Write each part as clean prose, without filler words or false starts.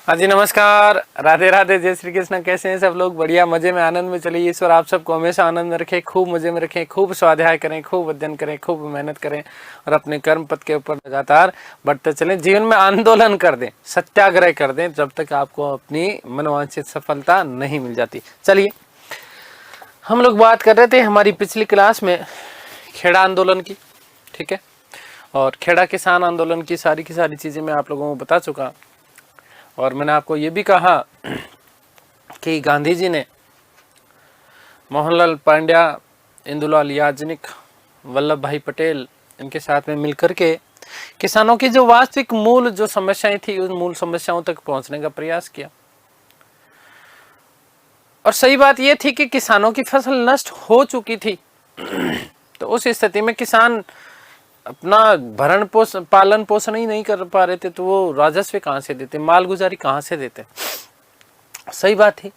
हाँ जी, नमस्कार, राधे राधे, जय श्री कृष्ण। कैसे हैं सब लोग? बढ़िया, मजे में, आनंद में। चलिए, ईश्वर आप सबको हमेशा आनंद में रखे, खूब मजे में रखें, खूब स्वाध्याय करें, खूब अध्ययन करें, खूब मेहनत करें और अपने कर्म पथ के ऊपर लगातार बढ़ते चलें। जीवन में आंदोलन कर दें, सत्याग्रह कर दें, जब तक आपको अपनी मनोवांछित सफलता नहीं मिल जाती। चलिए, हम लोग बात कर रहे थे हमारी पिछली क्लास में खेड़ा आंदोलन की, ठीक है, और खेड़ा किसान आंदोलन की सारी चीज़ें मैं आप लोगों को बता चुका। और मैंने आपको ये भी कहा कि गांधी जी ने मोहनलाल पांड्या, इंदुलाल याजनिक, वल्लभ भाई पटेल, इनके साथ में मिलकर के किसानों की जो वास्तविक मूल जो समस्याएं थी उन मूल समस्याओं तक पहुंचने का प्रयास किया। और सही बात यह थी कि किसानों की फसल नष्ट हो चुकी थी। तो उस स्थिति में किसान अपना पालन पोषण ही नहीं कर पा रहे थे, तो वो राजस्व कहां से देते, मालगुजारी कहां से देते? सही बात थी।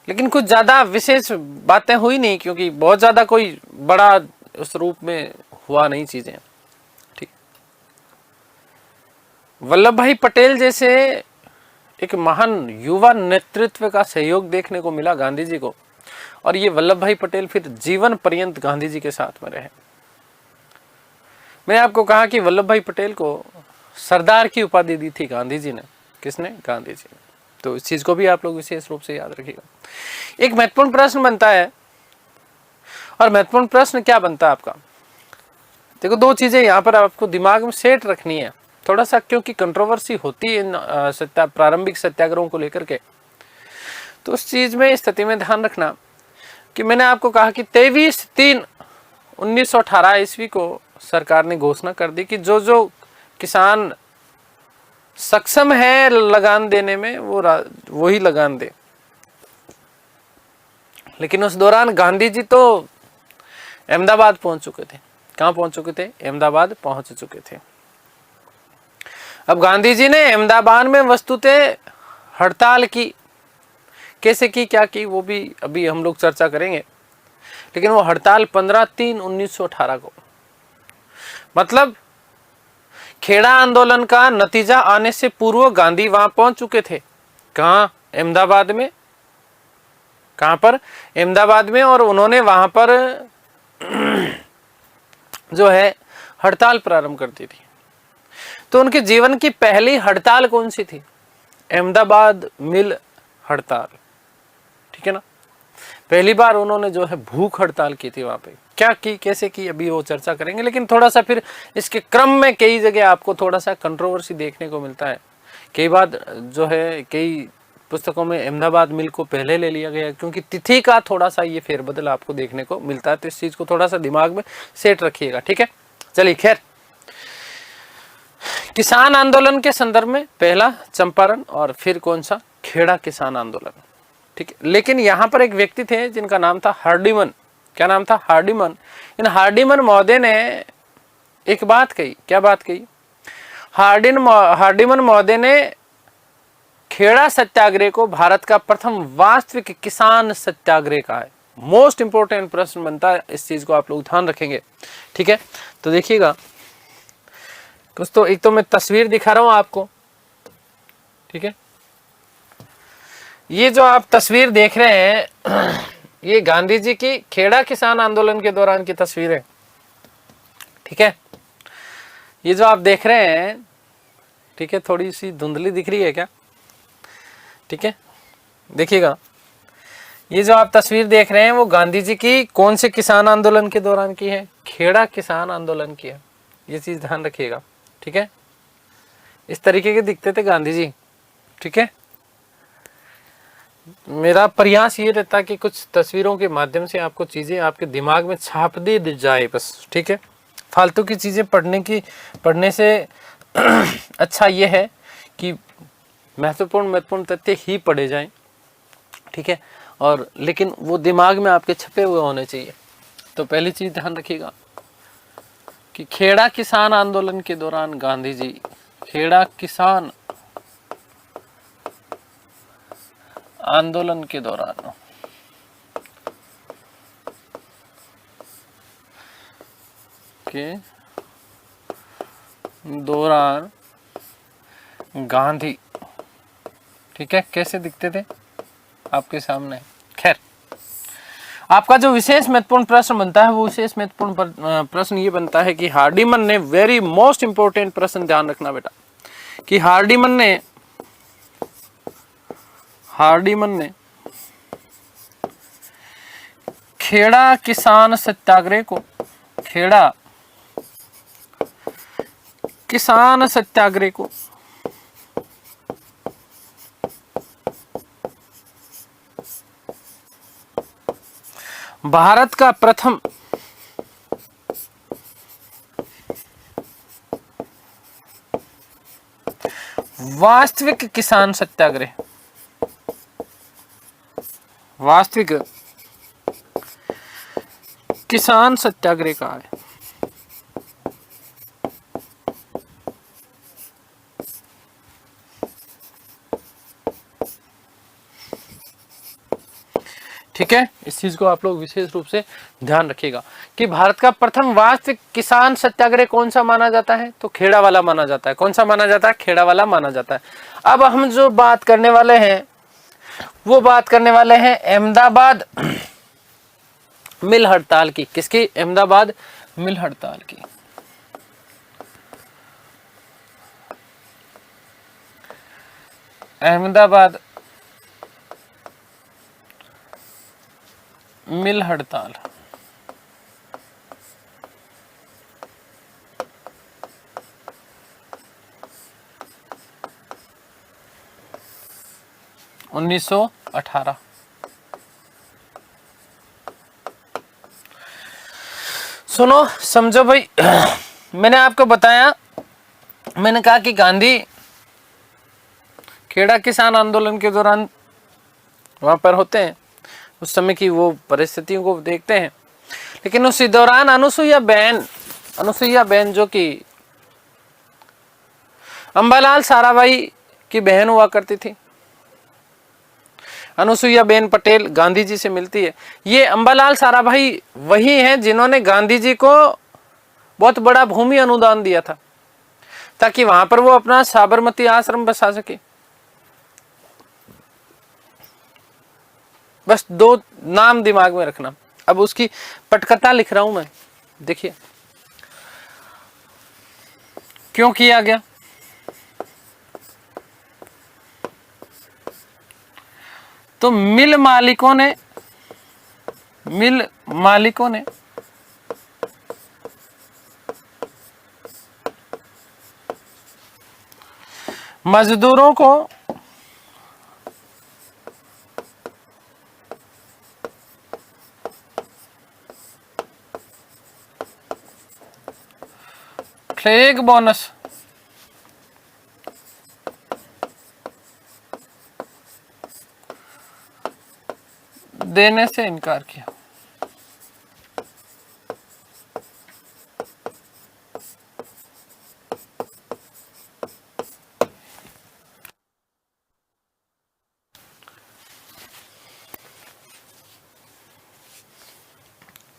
लेकिन कुछ ज्यादा विशेष बातें हुई नहीं, क्योंकि बहुत ज्यादा कोई बड़ा उस रूप में हुआ नहीं चीजें। ठीक, वल्लभ भाई पटेल जैसे एक महान युवा नेतृत्व का सहयोग देखने को मिला गांधी जी को, और ये वल्लभ भाई पटेल फिर जीवन पर्यंत गांधी जी के साथ में रहे। मैंने आपको कहा कि वल्लभ भाई पटेल को सरदार की उपाधि दी थी गांधी जी ने। किसने? गांधी जी ने। तो इस चीज को भी आप लोग विशेष रूप से याद रखिएगा। एक महत्वपूर्ण प्रश्न बनता है, और महत्वपूर्ण प्रश्न क्या बनता है आपका? देखो, दो चीजें यहां पर आपको दिमाग में सेट रखनी है थोड़ा सा, क्योंकि कंट्रोवर्सी होती है इन प्रारंभिक सत्याग्रहों को लेकर के। तो उस चीज में, स्थिति में ध्यान रखना कि मैंने आपको कहा कि 23/3/1918 ईस्वी को सरकार ने घोषणा कर दी कि जो जो किसान सक्षम है लगान देने में वो ही लगान दे। लेकिन उस दौरान गांधी जी तो अहमदाबाद पहुंच चुके थे। कहां पहुंच चुके थे? अहमदाबाद पहुंच चुके थे। अब गांधी जी ने अहमदाबाद में वस्तुतः हड़ताल की। कैसे की, क्या की, वो भी अभी हम लोग चर्चा करेंगे। लेकिन वो हड़ताल 15/3/1918 को, मतलब खेड़ा आंदोलन का नतीजा आने से पूर्व गांधी वहां पहुंच चुके थे। कहां? अहमदाबाद में। कहां पर? अहमदाबाद में। और उन्होंने वहां पर जो है हड़ताल प्रारंभ कर दी थी। तो उनके जीवन की पहली हड़ताल कौन सी थी? अहमदाबाद मिल हड़ताल। ठीक है ना? पहली बार उन्होंने जो है भूख हड़ताल की थी वहां पे। क्या की, कैसे की, अभी वो चर्चा करेंगे। लेकिन थोड़ा सा फिर इसके क्रम में कई जगह आपको थोड़ा सा कंट्रोवर्सी देखने को मिलता है। कई बार जो है कई पुस्तकों में अहमदाबाद मिल को पहले ले लिया गया, क्योंकि तिथि का थोड़ा सा ये फेरबदल आपको देखने को मिलता है। तो इस चीज को थोड़ा सा दिमाग में सेट रखिएगा, ठीक है। चलिए, खैर, किसान आंदोलन के संदर्भ में पहला चंपारण और फिर कौन सा? खेड़ा किसान आंदोलन। ठीक है। लेकिन यहां पर एक व्यक्ति थे जिनका नाम था हार्डिमन। क्या नाम था? हार्डिमन। इन हार्डिमन महोदय ने एक बात कही। क्या बात कही? हार्डिमन महोदय ने खेड़ा सत्याग्रह को भारत का प्रथम वास्तविक किसान सत्याग्रह कहा है। मोस्ट इंपोर्टेंट प्रश्न बनता है, इस चीज को आप लोग ध्यान रखेंगे, ठीक है। तो देखिएगा, कुछ तो एक तो मैं तस्वीर दिखा रहा हूं आपको, ठीक है। ये जो आप तस्वीर देख रहे हैं ये गांधी जी की खेड़ा किसान आंदोलन के दौरान की तस्वीर है, ठीक है। ये जो आप देख रहे हैं, ठीक है, थोड़ी सी धुंधली दिख रही है क्या? ठीक है, देखिएगा, ये जो आप तस्वीर देख रहे हैं वो गांधी जी की कौन से किसान आंदोलन के दौरान की है? खेड़ा किसान आंदोलन की है। ये चीज ध्यान रखिएगा, ठीक है। इस तरीके के दिखते थे गांधी जी, ठीक है। मेरा प्रयास ये रहता कि कुछ तस्वीरों के माध्यम से आपको चीजें आपके दिमाग में छाप दी जाए बस, ठीक है। फालतू की चीजें पढ़ने से अच्छा ये है कि महत्वपूर्ण तथ्य ही पढ़े जाएं, ठीक है। और लेकिन वो दिमाग में आपके छपे हुए होने चाहिए। तो पहली चीज ध्यान रखिएगा कि खेड़ा किसान आंदोलन के दौरान गांधी जी खेड़ा किसान आंदोलन के दौरान गांधी। ठीक है, कैसे दिखते थे आपके सामने। खैर, आपका जो विशेष महत्वपूर्ण प्रश्न बनता है वो विशेष महत्वपूर्ण प्रश्न ये बनता है कि हार्डीमन ने, वेरी मोस्ट इंपोर्टेंट प्रश्न ध्यान रखना बेटा, कि हार्डीमन ने खेड़ा किसान सत्याग्रह को, खेड़ा किसान सत्याग्रह को भारत का प्रथम वास्तविक किसान सत्याग्रह, वास्तविक किसान सत्याग्रह कहा है। ठीक है, इस चीज को आप लोग विशेष रूप से ध्यान रखिएगा कि भारत का प्रथम वास्तविक किसान सत्याग्रह कौन सा माना जाता है, तो खेड़ा वाला माना जाता है। कौन सा माना जाता है, खेड़ा वाला माना जाता है। अब हम जो बात करने वाले हैं वो बात करने वाले हैं अहमदाबाद मिल हड़ताल की। किसकी, अहमदाबाद मिल हड़ताल की। अहमदाबाद मिल हड़ताल। उन्नीस सौ 18। सुनो समझो भाई, मैंने आपको बताया, मैंने कहा कि गांधी खेड़ा किसान आंदोलन के दौरान वहां पर होते हैं, उस समय की वो परिस्थितियों को देखते हैं। लेकिन उसी दौरान अनुसुईया बेन जो कि अंबालाल साराभाई की बहन हुआ करती थी, अनुसुईया बेन पटेल गांधी जी से मिलती है। ये अंबालाल साराभाई वही हैं जिन्होंने गांधी जी को बहुत बड़ा भूमि अनुदान दिया था ताकि वहां पर वो अपना साबरमती आश्रम बसा सके। बस दो नाम दिमाग में रखना। अब उसकी पटकथा लिख रहा हूं मैं, देखिए क्यों किया गया। तो मिल मालिकों ने मजदूरों को फ्लैग बोनस देने से इनकार किया।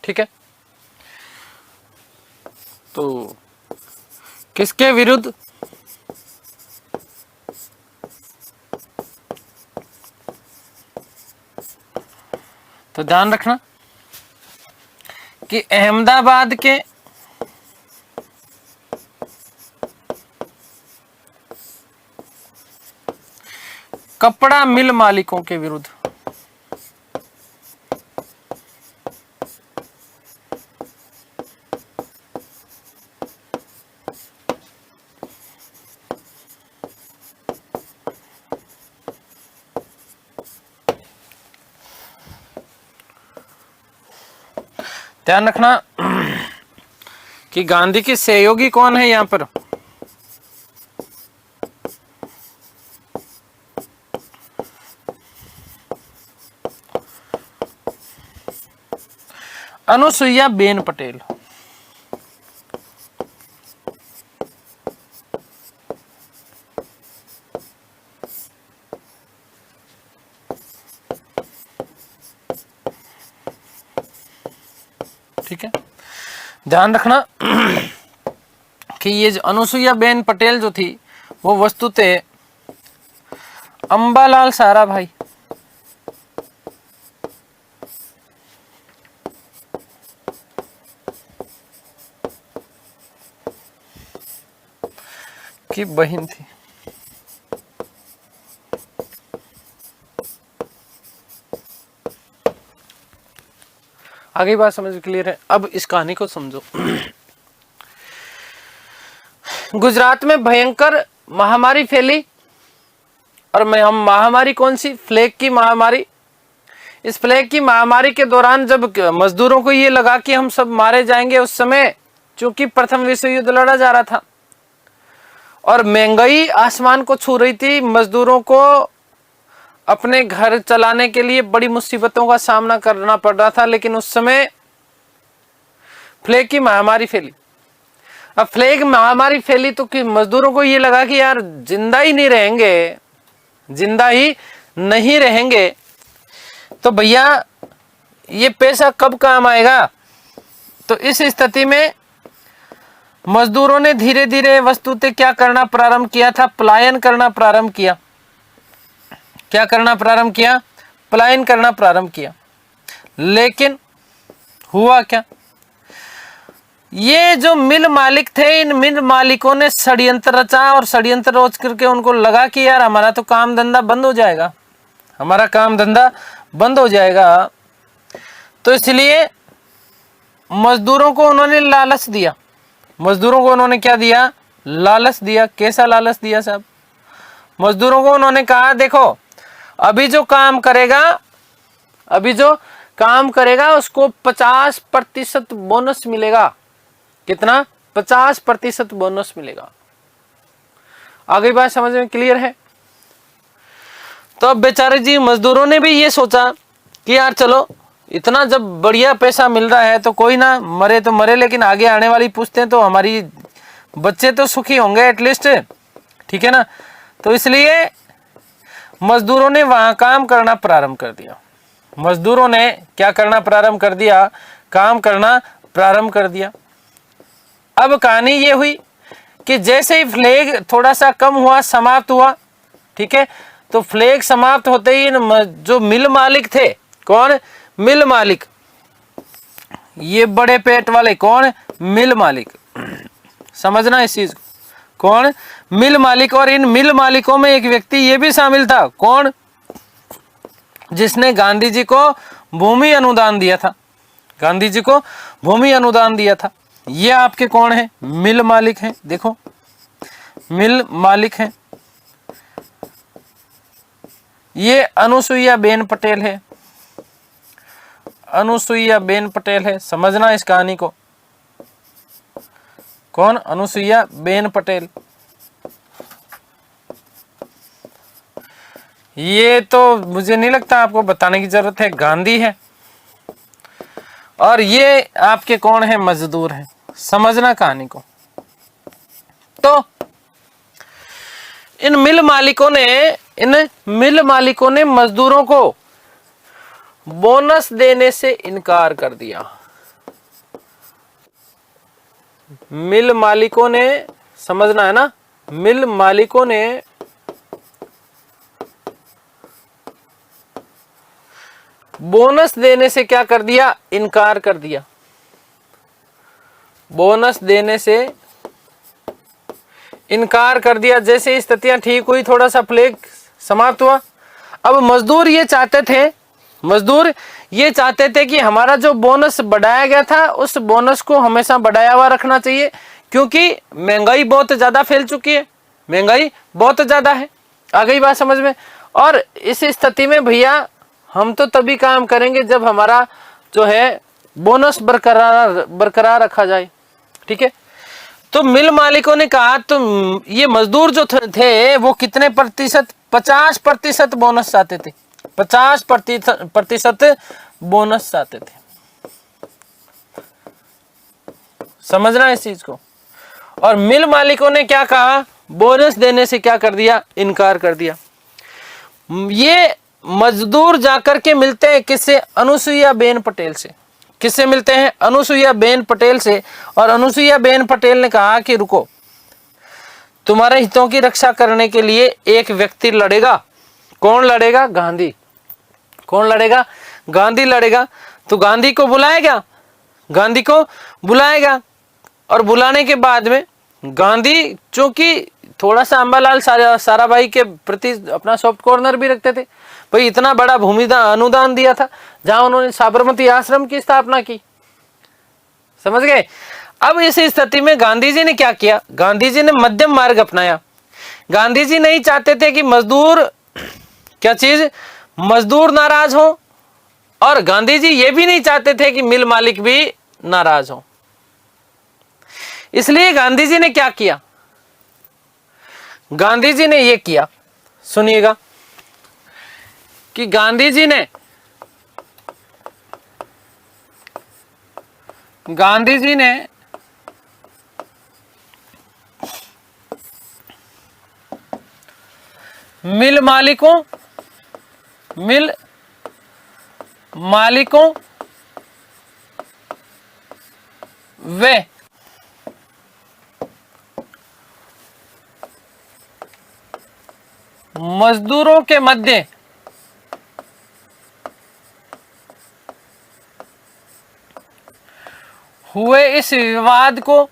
ठीक है, तो किसके विरुद्ध, तो ध्यान रखना कि अहमदाबाद के कपड़ा मिल मालिकों के विरुद्ध। ध्यान रखना कि गांधी के सहयोगी कौन है यहां पर, अनुसुईया बेन पटेल। ठीक है, ध्यान रखना कि ये जो अनुसुईया बेन पटेल जो थी वो वस्तुतः अंबालाल साराभाई की बहन थी। आगे बात समझ क्लियर है। अब इस कहानी को समझो। गुजरात में भयंकर महामारी फैली, और हम महामारी कौन सी? प्लेग की महामारी। इस प्लेग की महामारी के दौरान जब मजदूरों को ये लगा कि हम सब मारे जाएंगे, उस समय चूंकि प्रथम विश्व युद्ध लड़ा जा रहा था और महंगाई आसमान को छू रही थी, मजदूरों को अपने घर चलाने के लिए बड़ी मुसीबतों का सामना करना पड़ रहा था। लेकिन उस समय प्लेग की महामारी फैली। अब प्लेग महामारी फैली तो कि मजदूरों को ये लगा कि यार जिंदा ही नहीं रहेंगे, जिंदा ही नहीं रहेंगे, तो भैया ये पैसा कब काम आएगा? तो इस स्थिति में मजदूरों ने धीरे धीरे वस्तुतः क्या करना प्रारंभ किया था? पलायन करना प्रारंभ किया। क्या करना प्रारंभ किया? पलायन करना प्रारंभ किया। लेकिन हुआ क्या? ये जो मिल मालिक थे, इन मिल मालिकों ने षड्यंत्र रचा, और षड्यंत्र रच करके उनको लगा कि यार हमारा तो काम धंधा बंद हो जाएगा, हमारा काम धंधा बंद हो जाएगा। तो इसलिए मजदूरों को उन्होंने लालच दिया। मजदूरों को उन्होंने क्या दिया? लालच दिया। कैसा लालच दिया साहब? मजदूरों को उन्होंने कहा देखो अभी जो काम करेगा उसको 50% बोनस मिलेगा। कितना? 50% बोनस मिलेगा। आगे बात समझ में क्लियर है? तो अब बेचारे जी मजदूरों ने भी ये सोचा कि यार चलो इतना जब बढ़िया पैसा मिल रहा है तो कोई ना, मरे तो मरे, लेकिन आगे आने वाली पूछते तो हमारी बच्चे तो सुखी होंगे एटलीस्ट, ठीक है ना। तो इसलिए मजदूरों ने वहां काम करना प्रारंभ कर दिया। मजदूरों ने क्या करना प्रारंभ कर दिया? काम करना प्रारंभ कर दिया। अब कहानी ये हुई कि जैसे ही फ्लैग थोड़ा सा कम हुआ, समाप्त हुआ, ठीक है, तो फ्लैग समाप्त होते ही जो मिल मालिक थे, कौन? मिल मालिक, ये बड़े पेट वाले, कौन? मिल मालिक। समझना इस चीज को, कौन? मिल मालिक। और इन मिल मालिकों में एक व्यक्ति ये भी शामिल था, कौन? जिसने गांधी जी को भूमि अनुदान दिया था। गांधी जी को भूमि अनुदान दिया था। ये आपके कौन है? मिल मालिक हैं। देखो मिल मालिक हैं। ये अनुसुईया बेन पटेल है। अनुसुईया बेन पटेल है। समझना इस कहानी को, कौन? अनुसुईया बेन पटेल। ये तो मुझे नहीं लगता आपको बताने की जरूरत है, गांधी है। और ये आपके कौन है? मजदूर हैं। समझना कहानी को। तो इन मिल मालिकों ने मजदूरों को बोनस देने से इनकार कर दिया। मिल मालिकों ने, समझना है ना, मिल मालिकों ने बोनस देने से क्या कर दिया? इनकार कर दिया। बोनस देने से इनकार कर दिया। जैसे स्थितियां ठीक हुई, थोड़ा सा प्लेग समाप्त हुआ, अब मजदूर ये चाहते थे कि हमारा जो बोनस बढ़ाया गया था उस बोनस को हमेशा बढ़ाया हुआ रखना चाहिए, क्योंकि महंगाई बहुत ज्यादा फैल चुकी है, महंगाई बहुत ज्यादा है। आ गई बात समझ में? और इस स्थिति में भैया हम तो तभी काम करेंगे जब हमारा जो है बोनस बरकरार रखा जाए, ठीक है। तो मिल मालिकों ने कहा तो ये मजदूर जो थे वो कितने प्रतिशत? 50% बोनस चाहते थे। 50% बोनस चाहते थे। समझना इस चीज को। और मिल मालिकों ने क्या कहा? बोनस देने से क्या कर दिया? इनकार कर दिया। ये मजदूर जाकर के मिलते हैं किससे? अनुसुईया बेन पटेल से। किससे मिलते हैं? अनुसुईया बेन पटेल से। और अनुसुईया बेन पटेल ने कहा कि रुको, तुम्हारे हितों की रक्षा करने के लिए एक व्यक्ति लड़ेगा। कौन लड़ेगा? गांधी। कौन लड़ेगा? गांधी लड़ेगा। तो गांधी को बुलाएगा, गांधी को बुलाएगा और बुलाने के बाद में गांधी चूंकि थोड़ा सा अंबालाल साराभाई के प्रति अपना सॉफ्ट कॉर्नर भी रखते थे, भाई इतना बड़ा भूमिदान अनुदान दिया था, जहां उन्होंने साबरमती आश्रम की स्थापना की, समझ गए। अब इस स्थिति में गांधी जी ने क्या किया? गांधी जी ने मध्यम मार्ग अपनाया। गांधी जी नहीं चाहते थे कि मजदूर, क्या चीज, मजदूर नाराज हो, और गांधी जी ये भी नहीं चाहते थे कि मिल मालिक भी नाराज हो। इसलिए गांधी जी ने क्या किया? गांधी जी ने ये किया, सुनिएगा, कि गांधी जी ने मिल मालिकों वे मजदूरों के मध्य हुए इस विवाद को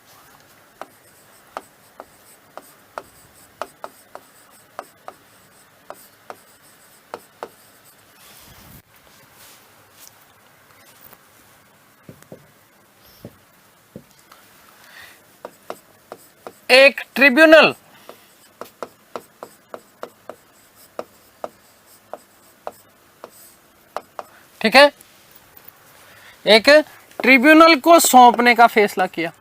एक ट्रिब्यूनल ठीक है, एक ट्रिब्यूनल को सौंपने का फैसला किया।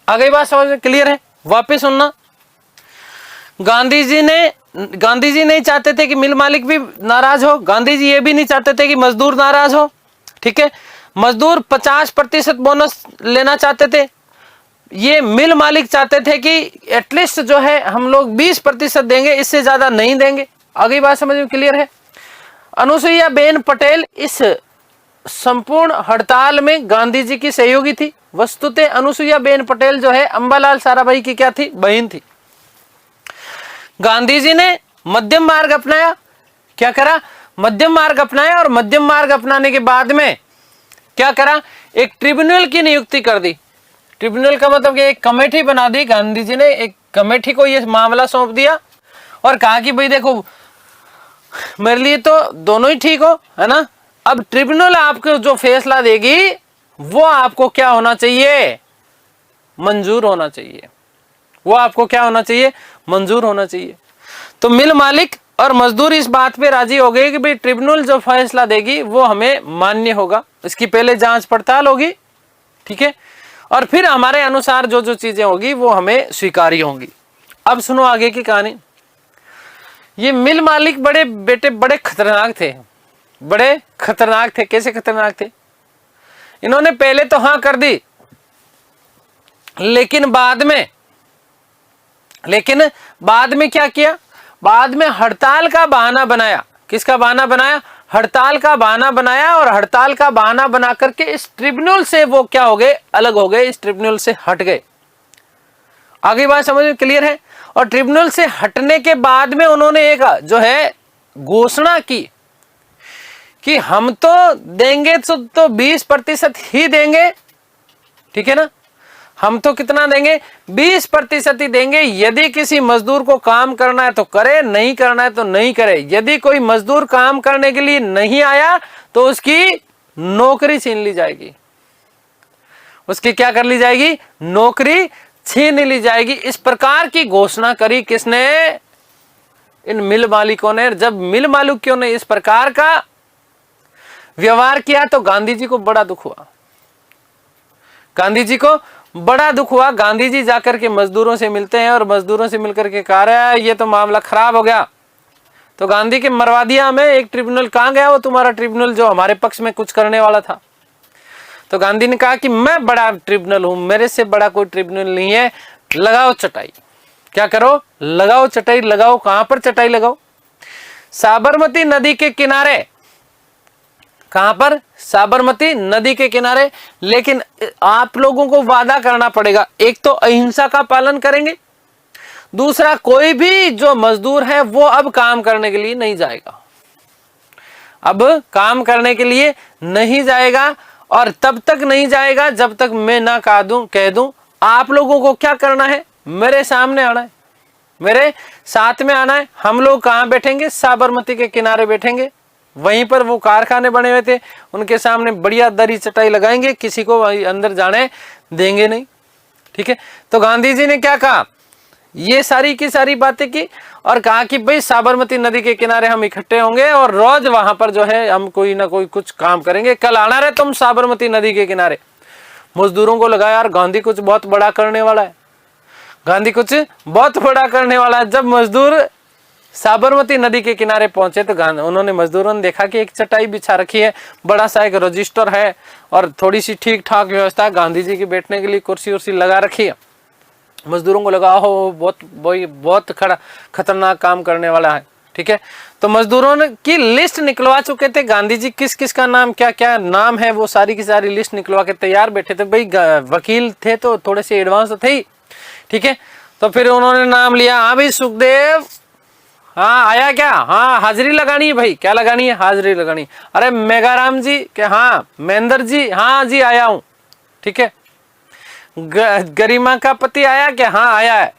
आगे बात समझ में क्लियर है? वापस सुनना। गांधी जी नहीं चाहते थे कि मिल मालिक भी नाराज हो, गांधी जी ये भी नहीं चाहते थे कि मजदूर नाराज हो, ठीक है। मजदूर 50% बोनस लेना चाहते थे, ये मिल मालिक चाहते थे कि एटलीस्ट जो है हम लोग 20% देंगे, इससे ज्यादा नहीं देंगे। आगे बात समझ में क्लियर है? अनुसुईया बेन पटेल इस संपूर्ण हड़ताल में गांधी जी की सहयोगी थी। वस्तुतः अनुसुईया बेन पटेल जो है अंबालाल साराभाई की क्या थी? बहन थी। गांधी जी ने मध्यम मार्ग अपनाया। क्या करा? मध्यम मार्ग अपनाया, और मध्यम मार्ग अपनाने के बाद में क्या करा? एक ट्रिब्यूनल की नियुक्ति कर दी। ट्रिब्यूनल का मतलब कि एक कमेटी बना दी। गांधी जी ने एक कमेटी को यह मामला सौंप दिया और कहा कि भाई देखो, मेरे लिए तो दोनों ही ठीक हो, है ना। अब ट्रिब्यूनल आपको जो फैसला देगी वो आपको क्या होना चाहिए? मंजूर होना चाहिए। वो आपको क्या होना चाहिए? मंजूर होना चाहिए। तो मिल मालिक और मजदूर इस बात पे राजी हो गए कि भाई ट्रिब्यूनल जो फैसला देगी वो हमें मान्य होगा, इसकी पहले जांच पड़ताल होगी, ठीक है, और फिर हमारे अनुसार जो जो चीजें होगी वो हमें स्वीकार्य होंगी। अब सुनो आगे की कहानी। ये मिल मालिक बड़े खतरनाक थे, बड़े खतरनाक थे। कैसे खतरनाक थे? इन्होंने पहले तो हाँ कर दी, लेकिन बाद में क्या किया? बाद में हड़ताल का बहाना बनाया। किसका बहाना बनाया? हड़ताल का बहाना बनाया, और हड़ताल का बहाना बना करके इस ट्रिब्यूनल से वो क्या हो गए? अलग हो गए, इस ट्रिब्यूनल से हट गए। आगे बात समझ में क्लियर है? और ट्रिब्यूनल से हटने के बाद में उन्होंने एक जो है घोषणा की कि हम तो देंगे तो 20% ही देंगे, ठीक है ना। हम तो कितना देंगे? 20% ही देंगे। यदि किसी मजदूर को काम करना है तो करे, नहीं करना है तो नहीं करे। यदि कोई मजदूर काम करने के लिए नहीं आया तो उसकी नौकरी छीन ली जाएगी। उसकी क्या कर ली जाएगी? नौकरी छीन ली जाएगी। इस प्रकार की घोषणा करी किसने? इन मिल मालिकों ने। जब मिल मालिकों ने इस प्रकार का व्यवहार किया तो गांधी जी को बड़ा दुख हुआ। गांधी जी को बड़ा दुख हुआ। गांधी जी जाकर के मजदूरों से मिलते हैं और मजदूरों से मिलकर के कह रहा है ये तो मामला खराब हो गया। तो गांधी के मरवा दिया हमें। एक ट्रिब्यूनल कहां गया? वो तुम्हारा ट्रिब्यूनल जो हमारे पक्ष में कुछ करने वाला था। तो गांधी ने कहा कि मैं बड़ा ट्रिब्यूनल हूं, मेरे से बड़ा कोई ट्रिब्यूनल नहीं है। लगाओ चटाई। क्या करो? लगाओ चटाई। लगाओ। कहां पर चटाई लगाओ? साबरमती नदी के किनारे, कहां पर? साबरमती नदी के किनारे। लेकिन आप लोगों को वादा करना पड़ेगा, एक तो अहिंसा का पालन करेंगे, दूसरा कोई भी जो मजदूर है वो अब काम करने के लिए नहीं जाएगा, अब काम करने के लिए नहीं जाएगा। और तब तक नहीं जाएगा जब तक मैं ना कह दूं आप लोगों को क्या करना है, मेरे सामने आना है, मेरे साथ में आना है। हम लोग कहां बैठेंगे? साबरमती के किनारे बैठेंगे। वहीं पर वो कारखाने बने हुए थे, उनके सामने बढ़िया दरी चटाई लगाएंगे, किसी को अंदर जाने देंगे नहीं। ठीक है, तो गांधी जी ने क्या कहा, ये सारी की सारी बातें की और कहा कि भाई साबरमती नदी के किनारे हम इकट्ठे होंगे और रोज वहां पर जो है हम कोई ना कोई कुछ काम करेंगे। कल आना रहे तुम साबरमती नदी के किनारे। मजदूरों को लगा यार गांधी कुछ बहुत बड़ा करने वाला है, गांधी कुछ बहुत बड़ा करने वाला है। जब मजदूर साबरमती नदी के किनारे पहुंचे तो उन्होंने मजदूरों ने देखा कि एक चटाई बिछा रखी है, बड़ा सा एक रजिस्टर है और थोड़ी सी ठीक ठाक व्यवस्था है, गांधी जी के बैठने के लिए कुर्सी उर्सी लगा रखी है। मजदूरों को लगा हो बहुत खतरनाक काम करने वाला है। ठीक है, तो मजदूरों ने की लिस्ट निकलवा चुके थे, गांधी जी किस किस का नाम क्या क्या नाम है वो सारी की सारी लिस्ट निकलवा के तैयार बैठे थे। भाई वकील थे तो थोड़े से एडवांस तो थे ही। ठीक है, तो फिर उन्होंने नाम लिया, हाँ भाई सुखदेव, हाँ आया क्या? हाँ हाजिरी लगानी है भाई। क्या लगानी है? हाजिरी लगानी। अरे मेघाराम जी के, हाँ महेंद्र जी, हाँ जी आया हूं। ठीक है, गरिमा का पति आया क्या? हाँ आया है।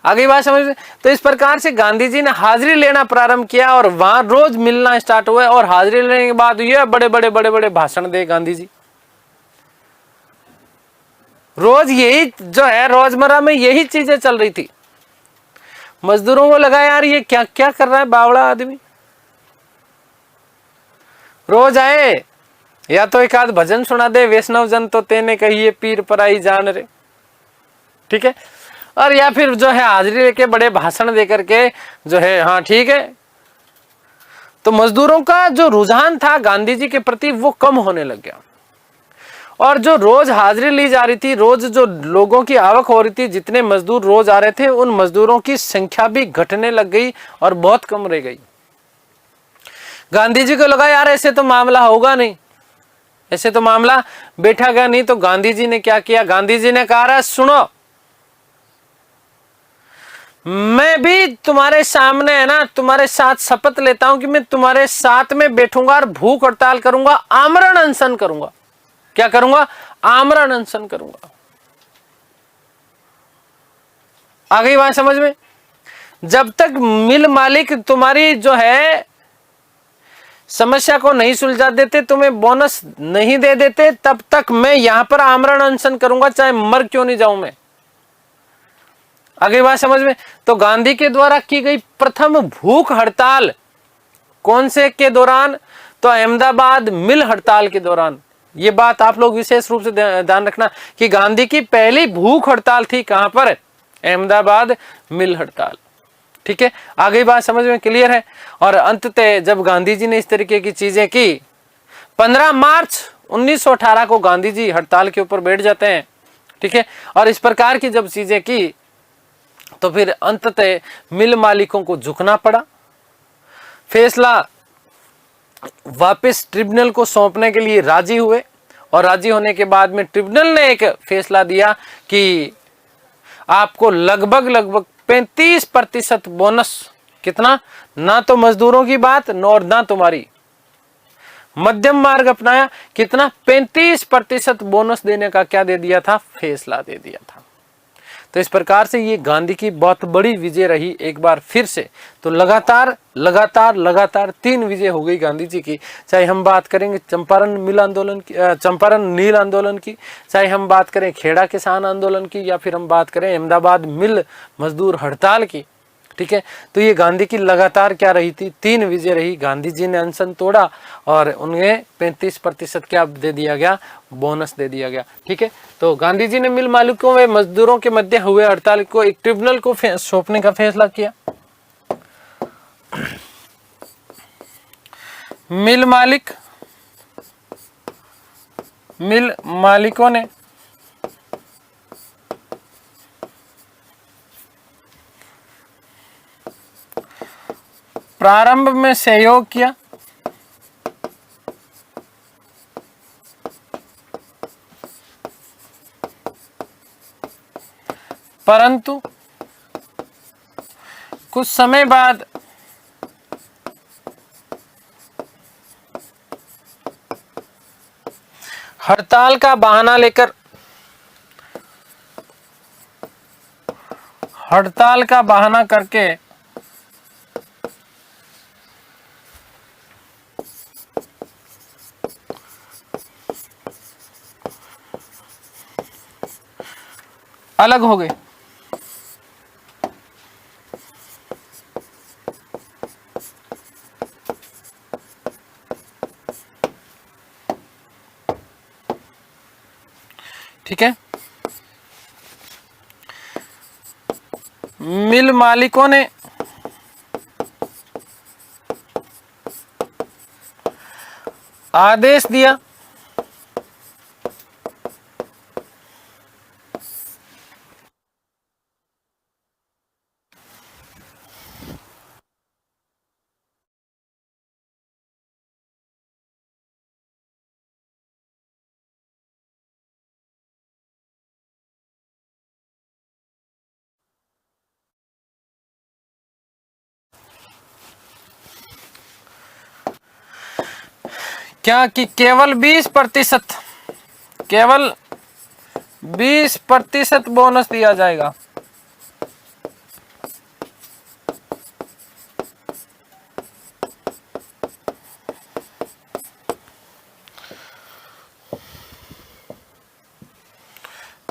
आगे बात समझ में? तो इस प्रकार से गांधी जी ने हाजिरी लेना प्रारंभ किया और वहां रोज मिलना स्टार्ट हुआ और हाजिरी लेने के बाद ये बड़े बड़े भाषण दे गांधी जी। रोज यही जो है रोजमर्रा में यही चीजें चल रही थी। मजदूरों को लगा यार ये क्या क्या कर रहा है बावड़ा आदमी। रोज आए, या तो एक आध भजन सुना दे, वैष्णव जन तो तेने कहिए पीर पराई जान रे। ठीक है, और या फिर जो है हाजिरी लेके बड़े भाषण दे करके जो है, हाँ ठीक है। तो मजदूरों का जो रुझान था गांधी जी के प्रति वो कम होने लग गया और जो रोज हाजिरी ली जा रही थी, रोज जो लोगों की आवक हो रही थी, जितने मजदूर रोज आ रहे थे उन मजदूरों की संख्या भी घटने लग गई और बहुत कम रह गई। गांधी जी को लगा यार ऐसे तो मामला होगा नहीं, ऐसे तो मामला बैठा गया नहीं। तो गांधी जी ने क्या किया, गांधी जी ने कहा सुनो, मैं भी तुम्हारे सामने है ना तुम्हारे साथ शपथ लेता हूं कि मैं तुम्हारे साथ में बैठूंगा और भूख हड़ताल करूंगा, आमरण अनशन करूंगा। क्या करूंगा? आमरण अनशन करूंगा। आ गई बात समझ में? जब तक मिल मालिक तुम्हारी जो है समस्या को नहीं सुलझा देते, तुम्हें बोनस नहीं दे देते, तब तक मैं यहां पर आमरण अनशन करूंगा, चाहे मर क्यों नहीं जाऊं मैं। आगे बात समझ में? तो गांधी के द्वारा की गई प्रथम भूख हड़ताल कौन से के दौरान? तो अहमदाबाद मिल हड़ताल के दौरान। ये बात आप लोग विशेष रूप से ध्यान रखना कि गांधी की पहली भूख हड़ताल थी कहां पर? अहमदाबाद मिल हड़ताल। ठीक है, आगे बात समझ में क्लियर है? और अंततः जब गांधी जी ने इस तरीके की चीजें की, 15 मार्च 1918 को गांधी जी हड़ताल के ऊपर बैठ जाते हैं। ठीक है, और इस प्रकार की जब चीजें की तो फिर अंततः मिल मालिकों को झुकना पड़ा। फैसला वापस ट्रिब्यूनल को सौंपने के लिए राजी हुए और राजी होने के बाद में ट्रिब्यूनल ने एक फैसला दिया कि आपको लगभग 35% बोनस। कितना? ना तो मजदूरों की बात और ना तुम्हारी, मध्यम मार्ग अपनाया। कितना? 35% बोनस देने का क्या दे दिया था? फैसला दे दिया था। तो इस प्रकार से ये गांधी की बहुत बड़ी विजय रही एक बार फिर से। तो लगातार 3 विजय हो गई गांधी जी की। चाहे हम बात करेंगे चंपारण मिल आंदोलन की, चंपारण नील आंदोलन की, चाहे हम बात करें खेड़ा किसान आंदोलन की, या फिर हम बात करें अहमदाबाद मिल मजदूर हड़ताल की। ठीक है, तो ये गांधी की लगातार क्या रही थी? 3 विजय रही। गांधी जी ने अनशन तोड़ा और उन्हें 35% क्या दे दिया गया? बोनस दे दिया गया। ठीक है, तो गांधी जी ने मिल मालिकों व मजदूरों के मध्य हुए हड़ताल को एक ट्रिब्यूनल को सौंपने का फैसला किया। मिल मालिकों ने प्रारंभ में सहयोग किया, परंतु कुछ समय बाद हड़ताल का बहाना लेकर हड़ताल का बहाना करके अलग हो गए। ठीक है, मिल मालिकों ने आदेश दिया क्या कि केवल 20% बोनस दिया जाएगा।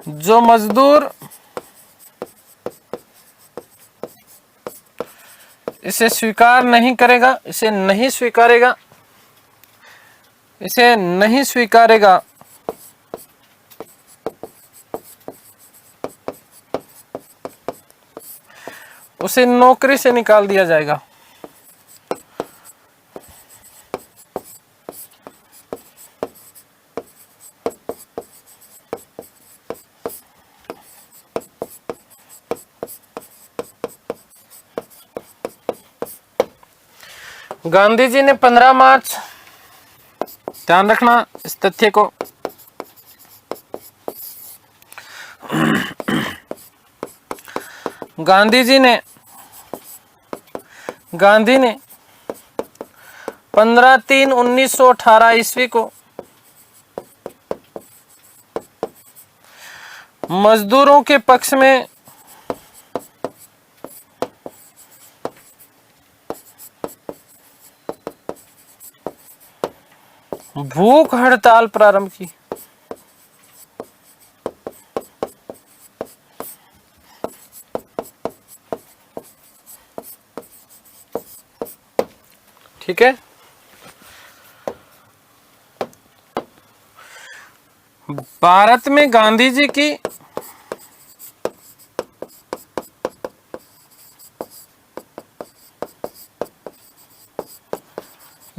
जो मजदूर इसे स्वीकार नहीं करेगा, इसे नहीं स्वीकारेगा उसे नौकरी से निकाल दिया जाएगा। गांधी जी ने 15 मार्च, ध्यान रखना इस तथ्य को, गांधी ने 15/3/1918 ईस्वी को मजदूरों के पक्ष में भूख हड़ताल प्रारंभ की। ठीक है, भारत में गांधी जी की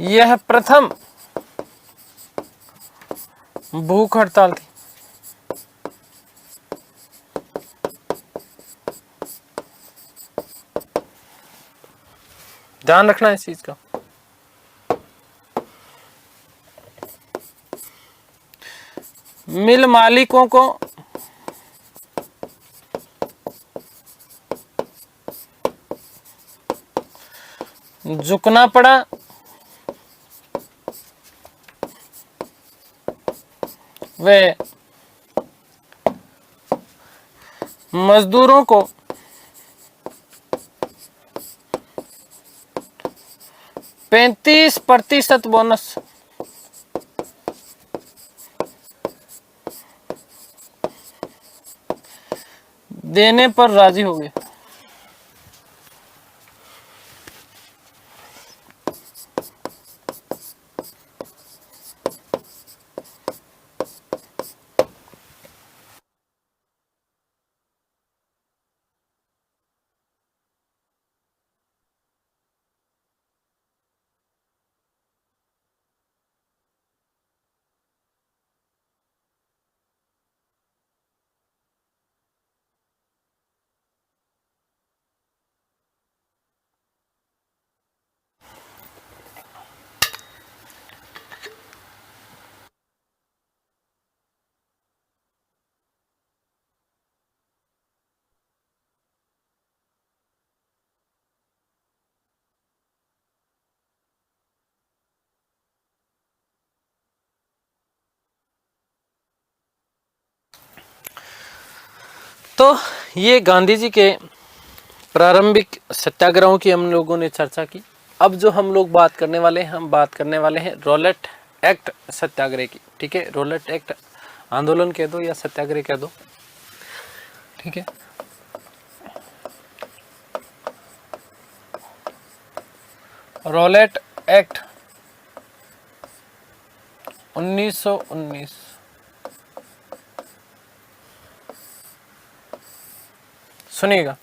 यह प्रथम भूख हड़ताल थी। ध्यान रखना इस चीज का। मिल मालिकों को झुकना पड़ा, वे मजदूरों को 35% बोनस देने पर राजी हो गए। तो ये गांधी जी के प्रारंभिक सत्याग्रहों की हम लोगों ने चर्चा की। अब जो हम लोग बात करने वाले हैं, हम बात करने वाले हैं रॉलेट एक्ट सत्याग्रह की। ठीक है, रॉलेट एक्ट आंदोलन कह दो या सत्याग्रह कह दो। ठीक है, रॉलेट एक्ट 1919। सुनिएगा,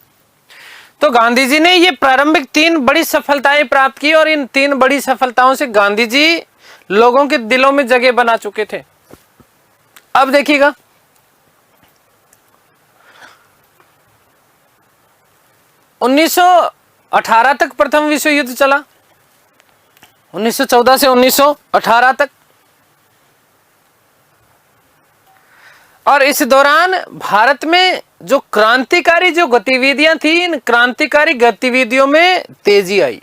तो गांधी जी ने ये प्रारंभिक 3 बड़ी सफलताएं प्राप्त की और इन 3 बड़ी सफलताओं से गांधी जी लोगों के दिलों में जगह बना चुके थे। अब देखिएगा, 1918 तक प्रथम विश्व युद्ध चला, 1914 से 1918 तक। और इस दौरान भारत में जो क्रांतिकारी जो गतिविधियां थी, इन क्रांतिकारी गतिविधियों में तेजी आई।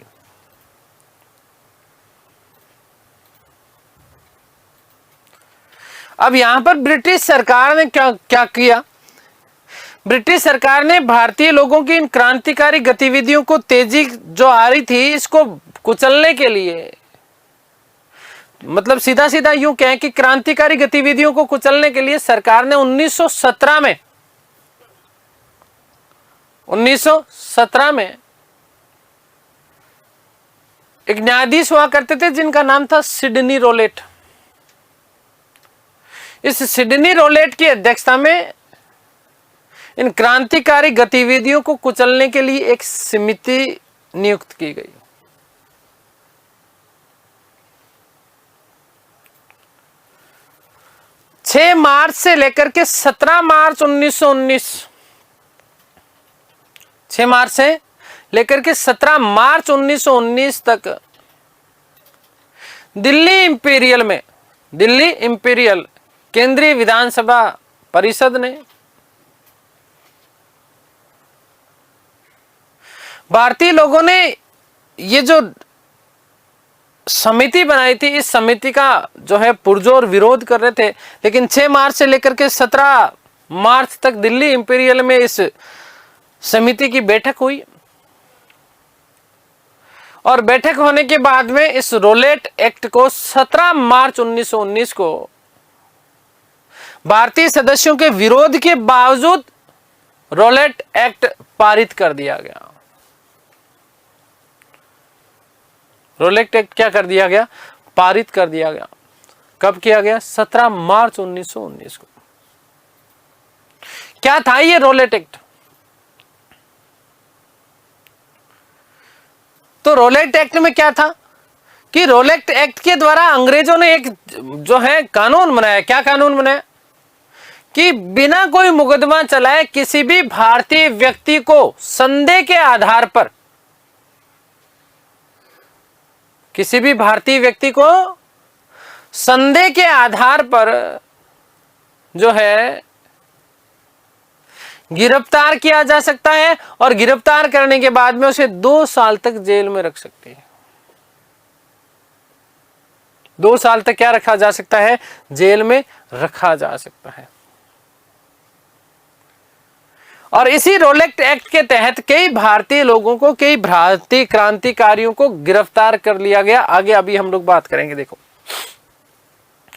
अब यहां पर ब्रिटिश सरकार ने क्या किया? ब्रिटिश सरकार ने भारतीय लोगों की इन क्रांतिकारी गतिविधियों को, तेजी जो आ रही थी, इसको कुचलने के लिए, मतलब सीधा सीधा यूं कहें कि क्रांतिकारी गतिविधियों को कुचलने के लिए सरकार ने 1917 में एक न्यायाधीश हुआ करते थे जिनका नाम था सिडनी रोलेट। इस सिडनी रोलेट की अध्यक्षता में इन क्रांतिकारी गतिविधियों को कुचलने के लिए एक समिति नियुक्त की गई। छह मार्च से लेकर के 17 मार्च 1919, 6 मार्च से लेकर के 17 मार्च 1919 तक दिल्ली इंपीरियल केंद्रीय विधानसभा परिषद ने भारतीय लोगों ने ये जो समिति बनाई थी, इस समिति का जो है पुरजोर विरोध कर रहे थे। लेकिन 6 मार्च से लेकर के 17 मार्च तक दिल्ली इंपीरियल में इस समिति की बैठक हुई और बैठक होने के बाद में इस रोलेट एक्ट को 17 मार्च 1919 को भारतीय सदस्यों के विरोध के बावजूद रोलेट एक्ट पारित कर दिया गया। रोलेट एक्ट क्या कर दिया गया? पारित कर दिया गया। कब किया गया? 17 मार्च 1919 को। क्या था ये रोलेट एक्ट? तो रोलेट एक्ट में क्या था कि रोलेट एक्ट के द्वारा अंग्रेजों ने एक जो है कानून बनाया। क्या कानून बनाया? कि बिना कोई मुकदमा चलाए किसी भी भारतीय व्यक्ति को संदेह के आधार पर, किसी भी भारतीय व्यक्ति को संदेह के आधार पर जो है गिरफ्तार किया जा सकता है और गिरफ्तार करने के बाद में उसे 2 साल तक जेल में रख सकते हैं। 2 साल तक क्या रखा जा सकता है? जेल में रखा जा सकता है। और इसी रोलेट एक्ट के तहत कई भारतीय लोगों को, कई भारतीय क्रांतिकारियों को गिरफ्तार कर लिया गया। आगे अभी हम लोग बात करेंगे। देखो,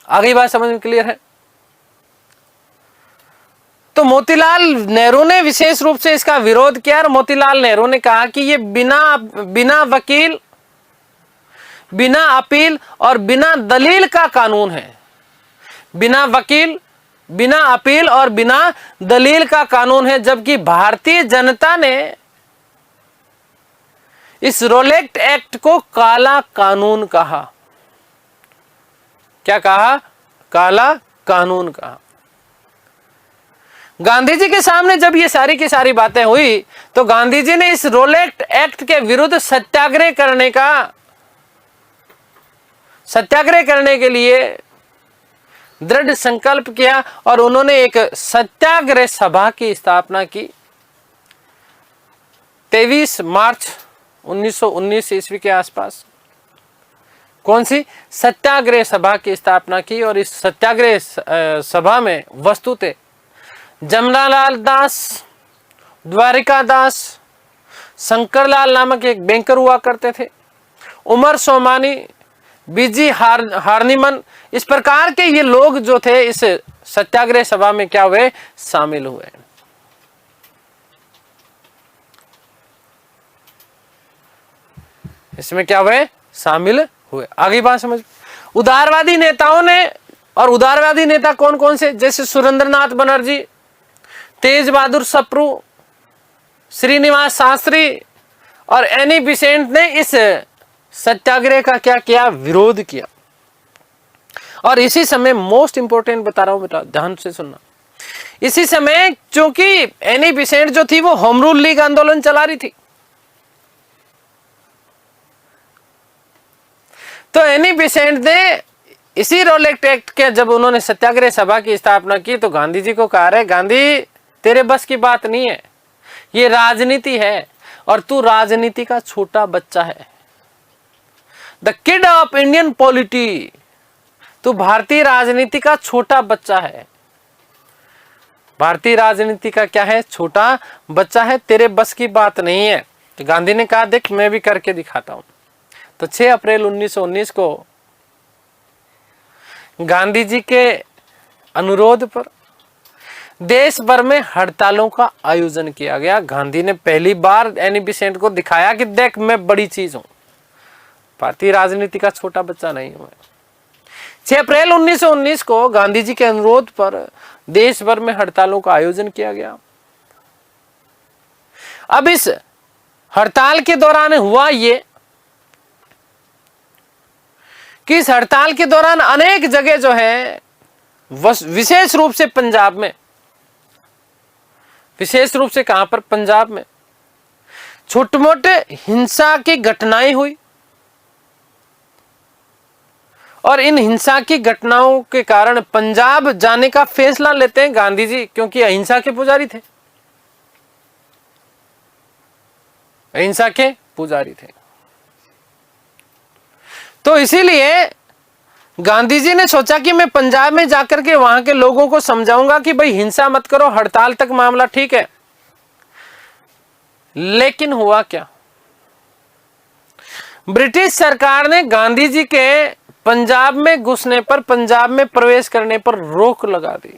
आगे बात समझ में क्लियर है? तो मोतीलाल नेहरू ने विशेष रूप से इसका विरोध किया और मोतीलाल नेहरू ने कहा कि ये बिना वकील, बिना अपील और बिना दलील का कानून है। बिना वकील, बिना अपील और बिना दलील का कानून है। जबकि भारतीय जनता ने इस रोलेट एक्ट को काला कानून कहा। क्या कहा? काला कानून कहा। गांधी जी के सामने जब ये सारी की सारी बातें हुई तो गांधी जी ने इस रोलेट एक्ट के विरुद्ध सत्याग्रह करने के लिए दृढ़ संकल्प किया और उन्होंने एक सत्याग्रह सभा की स्थापना की। 23 मार्च 1919 ईस्वी के आसपास कौन सी सत्याग्रह सभा की स्थापना की। और इस सत्याग्रह सभा में वस्तुतः जमनालाल दास, द्वारिकादास, शंकरलाल नामक एक बैंकर हुआ करते थे, उमर सोमानी, बीजी हार्निमन, इस प्रकार के ये लोग जो थे इस सत्याग्रह सभा में क्या हुए, शामिल हुए। इसमें क्या हुए, शामिल हुए। आगे बात समझ। उदारवादी नेताओं ने, और उदारवादी नेता कौन कौन से, जैसे सुरेंद्रनाथ बनर्जी, तेज बहादुर सप्रू, श्रीनिवास शास्त्री और एनी बिसेंट ने इस सत्याग्रह का क्या किया, विरोध किया। और इसी समय मोस्ट इंपोर्टेंट बता रहा हूं बेटा, ध्यान से सुनना, इसी समय क्योंकि एनी बिसेंट जो थी वो होम रूल लीग आंदोलन चला रही थी, तो एनी बिसेंट ने इसी रोलेक्ट एक्ट के जब उन्होंने सत्याग्रह सभा की स्थापना की तो गांधी जी को कहा, रहे गांधी तेरे बस की बात नहीं है, ये राजनीति है और तू राजनीति का छोटा बच्चा है, the kid of Indian polity, तू भारतीय राजनीति का छोटा बच्चा है, भारतीय राजनीति का क्या है, छोटा बच्चा है, तेरे बस की बात नहीं है। तो गांधी ने कहा देख मैं भी करके दिखाता हूं। तो 6 अप्रैल 1919 को गांधी जी के अनुरोध पर देश भर में हड़तालों का आयोजन किया गया। गांधी ने पहली बार एनी बिसेंट को दिखाया कि देख मैं बड़ी चीज हूं, भारतीय राजनीति का छोटा बच्चा नहीं हूं। 6 अप्रैल 1919 को गांधी जी के अनुरोध पर देश भर में हड़तालों का आयोजन किया गया। अब इस हड़ताल के दौरान हुआ ये कि इस हड़ताल के दौरान अनेक जगह जो है, विशेष रूप से पंजाब में, विशेष रूप से कहां पर, पंजाब में छोटे मोटे हिंसा की घटनाएं हुई। और इन हिंसा की घटनाओं के कारण पंजाब जाने का फैसला लेते हैं गांधी जी, क्योंकि अहिंसा के पुजारी थे, अहिंसा के पुजारी थे। तो इसीलिए गांधी जी ने सोचा कि मैं पंजाब में जाकर के वहां के लोगों को समझाऊंगा कि भाई हिंसा मत करो, हड़ताल तक मामला ठीक है। लेकिन हुआ क्या, ब्रिटिश सरकार ने गांधी जी के पंजाब में घुसने पर, पंजाब में प्रवेश करने पर रोक लगा दी।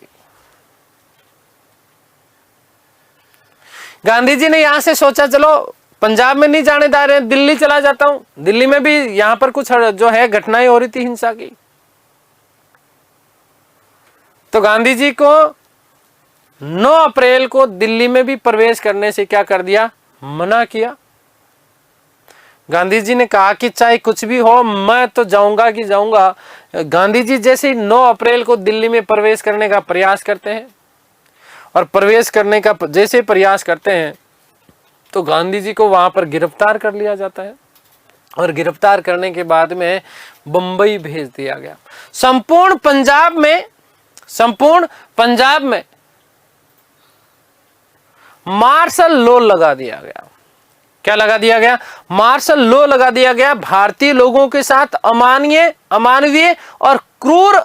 गांधी जी ने यहां से सोचा चलो पंजाब में नहीं जाने दे रहे, दिल्ली चला जाता हूं, दिल्ली में भी यहां पर कुछ जो है घटनाएं हो रही थी हिंसा की। तो गांधी जी को 9 अप्रैल को दिल्ली में भी प्रवेश करने से क्या कर दिया, मना किया। गांधी जी ने कहा कि चाहे कुछ भी हो मैं तो जाऊंगा कि जाऊंगा। गांधी जी जैसे ही 9 अप्रैल को दिल्ली में प्रवेश करने का प्रयास करते हैं, और प्रवेश करने का जैसे प्रयास करते हैं तो गांधी जी को वहां पर गिरफ्तार कर लिया जाता है, और गिरफ्तार करने के बाद में बंबई भेज दिया गया। संपूर्ण पंजाब में मार्शल लॉ लगा दिया गया। क्या लगा दिया गया, मार्शल लॉ लगा दिया गया। भारतीय लोगों के साथ अमानवीय और क्रूर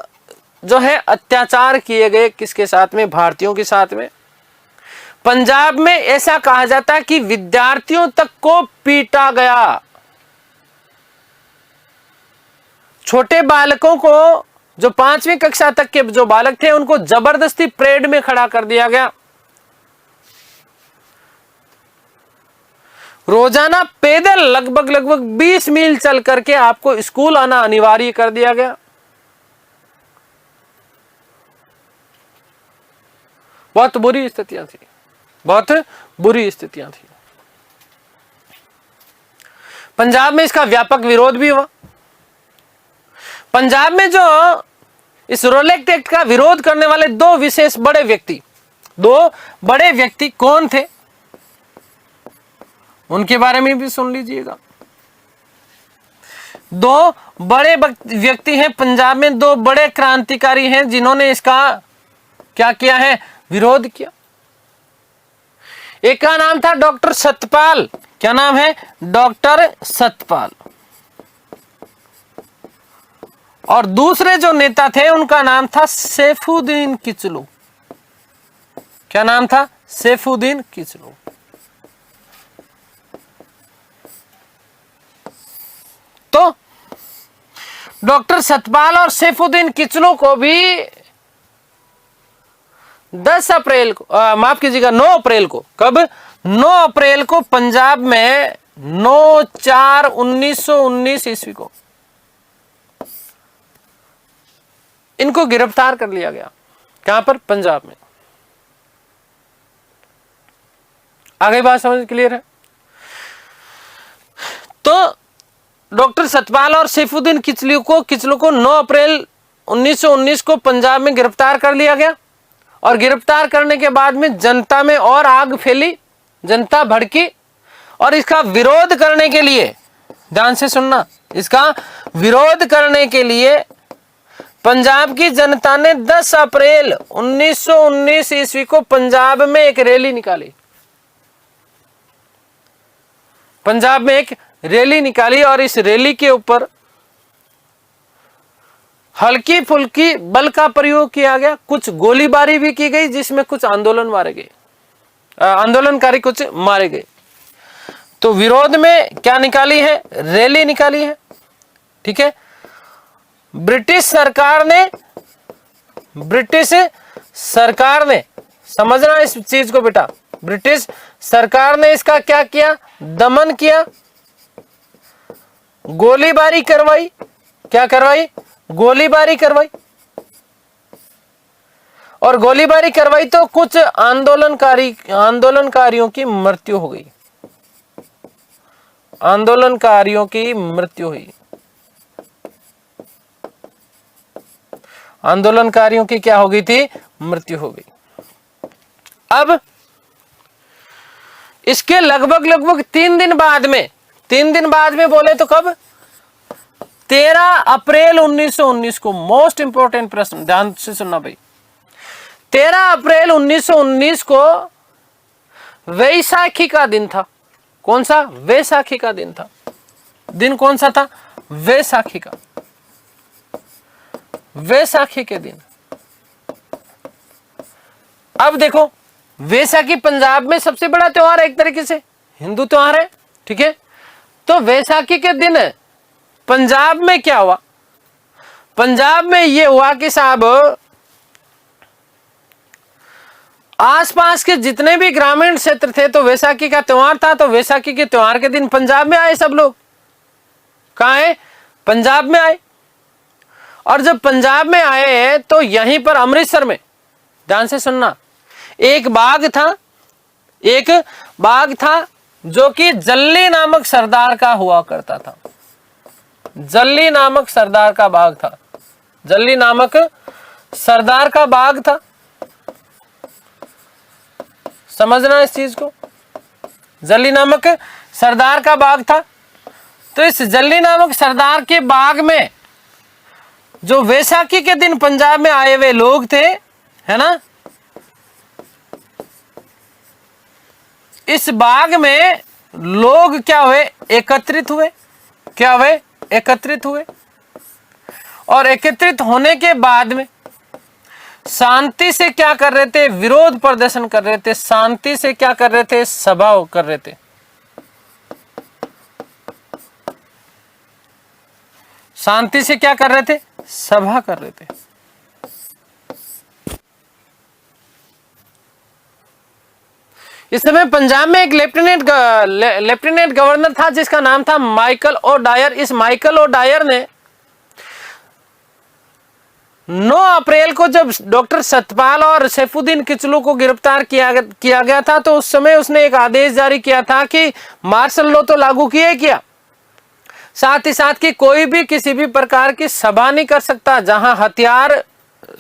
जो है अत्याचार किए गए, किसके साथ में, भारतीयों के साथ में। पंजाब में ऐसा कहा जाता है कि विद्यार्थियों तक को पीटा गया। छोटे बालकों को, जो 5वीं कक्षा तक के जो बालक थे, उनको जबरदस्ती परेड में खड़ा कर दिया गया। रोजाना पैदल लगभग 20 मील चल करके आपको स्कूल आना अनिवार्य कर दिया गया। बहुत बुरी स्थितियां थी, बहुत बुरी स्थितियां थी। पंजाब में इसका व्यापक विरोध भी हुआ। पंजाब में जो इस रोलेक्ट एक्ट का विरोध करने वाले दो बड़े व्यक्ति कौन थे, उनके बारे में भी सुन लीजिएगा। 2 बड़े व्यक्ति हैं पंजाब में, 2 बड़े क्रांतिकारी हैं जिन्होंने इसका क्या किया है, विरोध किया। एक का नाम था डॉक्टर सतपाल। क्या नाम है, डॉक्टर सतपाल। और दूसरे जो नेता थे उनका नाम था सैफुद्दीन किचलू। क्या नाम था, सैफुद्दीन किचलू। डॉक्टर सतपाल और सैफुद्दीन किचलू को भी 10 अप्रैल को, माफ कीजिएगा 9 अप्रैल को, कब 9 अप्रैल को पंजाब में 9/4/1919 ईस्वी को इनको गिरफ्तार कर लिया गया। कहां पर? पंजाब में। आगे बात समझ क्लियर है? तो डॉक्टर सतपाल और सैफुद्दीन किचलू को 9 अप्रैल 1919 को पंजाब में गिरफ्तार कर लिया गया और गिरफ्तार करने के बाद में जनता में और आग फैली, जनता भड़की और इसका विरोध करने के लिए, ध्यान से सुनना, इसका विरोध करने के लिए पंजाब की जनता ने 10 अप्रैल 1919 ईस्वी को पंजाब में एक रैली निकाली। पंजाब में एक रैली निकाली और इस रैली के ऊपर हल्की फुल्की बल का प्रयोग किया गया, कुछ गोलीबारी भी की गई जिसमें कुछ आंदोलनकारी कुछ मारे गए। तो विरोध में क्या निकाली है? रैली निकाली है। ठीक है, ब्रिटिश सरकार ने समझना इस चीज को बेटा, ब्रिटिश सरकार ने इसका क्या किया? दमन किया, गोलीबारी करवाई। क्या करवाई? गोलीबारी करवाई। और गोलीबारी करवाई तो कुछ आंदोलनकारियों की मृत्यु हो गई। आंदोलनकारियों की मृत्यु हुई। आंदोलनकारियों की क्या हो गई थी? मृत्यु हो गई। अब इसके लगभग 3 दिन बाद में बोले तो कब? 13 अप्रैल 1919 को। मोस्ट इंपोर्टेंट प्रश्न, ध्यान से सुनना भाई। 13 अप्रैल 1919 को वैसाखी का दिन था। कौन सा? वैसाखी का दिन था। दिन कौन सा था? वैसाखी का। वैसाखी के दिन। अब देखो, वैसाखी पंजाब में सबसे बड़ा त्योहार है, एक तरीके से हिंदू त्योहार है। ठीक है, तो वैसाखी के दिन पंजाब में क्या हुआ? पंजाब में यह हुआ कि साहब आसपास के जितने भी ग्रामीण क्षेत्र थे, तो वैसाखी का त्योहार था, तो वैसाखी के त्योहार के दिन पंजाब में आए सब लोग। कहां आए? पंजाब में आए। और जब पंजाब में आए तो यहीं पर अमृतसर में, ध्यान से सुनना, एक बाग था जो कि जल्ली नामक सरदार का हुआ करता था। जल्ली नामक सरदार का बाग था। जल्ली नामक सरदार का बाग था। समझना इस चीज को, जल्ली नामक सरदार का बाग था। तो इस जल्ली नामक सरदार के बाग में जो वैसाखी के दिन पंजाब में आए हुए लोग थे, है ना, इस बाग में लोग क्या हुए? एकत्रित हुए। क्या हुए? एकत्रित हुए। और एकत्रित होने के बाद में शांति से क्या कर रहे थे? विरोध प्रदर्शन कर रहे थे। शांति से क्या कर रहे थे? सभा कर रहे थे। शांति से क्या कर रहे थे? सभा कर रहे थे। इस समय पंजाब में एक लेफ्टिनेंट गवर्नर था जिसका नाम था माइकल ओ डायर। इस माइकल ओ डायर ने 9 अप्रैल को जब डॉक्टर सतपाल और सैफुद्दीन किचलू को गिरफ्तार किया गया था, तो उस समय उसने एक आदेश जारी किया था कि मार्शल लॉ तो लागू किया, साथ ही साथ कि कोई भी किसी भी प्रकार की सभा नहीं कर सकता, जहां हथियार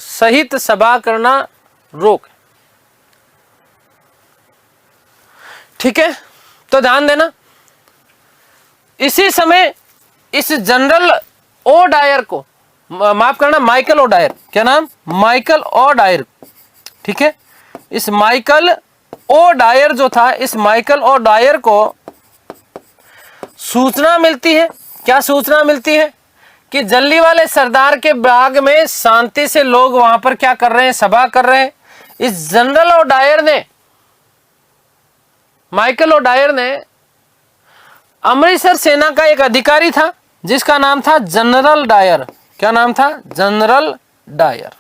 सहित सभा करना रोक। ठीक है, तो ध्यान देना। इसी समय इस जनरल ओ डायर को, माफ करना, माइकल ओ डायर, क्या नाम? Michael O'Dwyer. ठीक है, इस माइकल ओ डायर जो था, इस माइकल ओ डायर को सूचना मिलती है। क्या सूचना मिलती है? कि जल्ली वाले सरदार के बाग में शांति से लोग वहां पर क्या कर रहे हैं? सभा कर रहे हैं। इस जनरल ओ डायर ने, माइकल ओ डायर ने, अमृतसर सेना का एक अधिकारी था, जिसका नाम था जनरल डायर। क्या नाम था? General Dyer.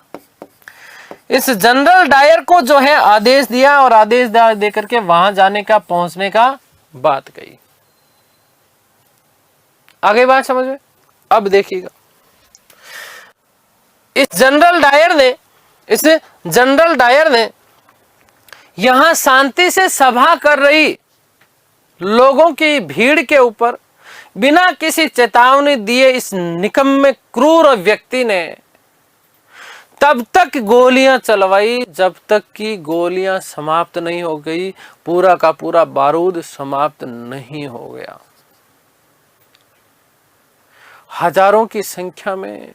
इस जनरल डायर को जो है आदेश दिया और आदेश दे करके वहां जाने का, पहुंचने का बात कही। आगे बात समझ में? अब देखिएगा, इस जनरल डायर ने यहां शांति से सभा कर रही लोगों की भीड़ के ऊपर बिना किसी चेतावनी दिए इस निकम्मे क्रूर व्यक्ति ने तब तक गोलियां चलवाई जब तक कि गोलियां समाप्त नहीं हो गई, पूरा का पूरा बारूद समाप्त नहीं हो गया। हजारों की संख्या में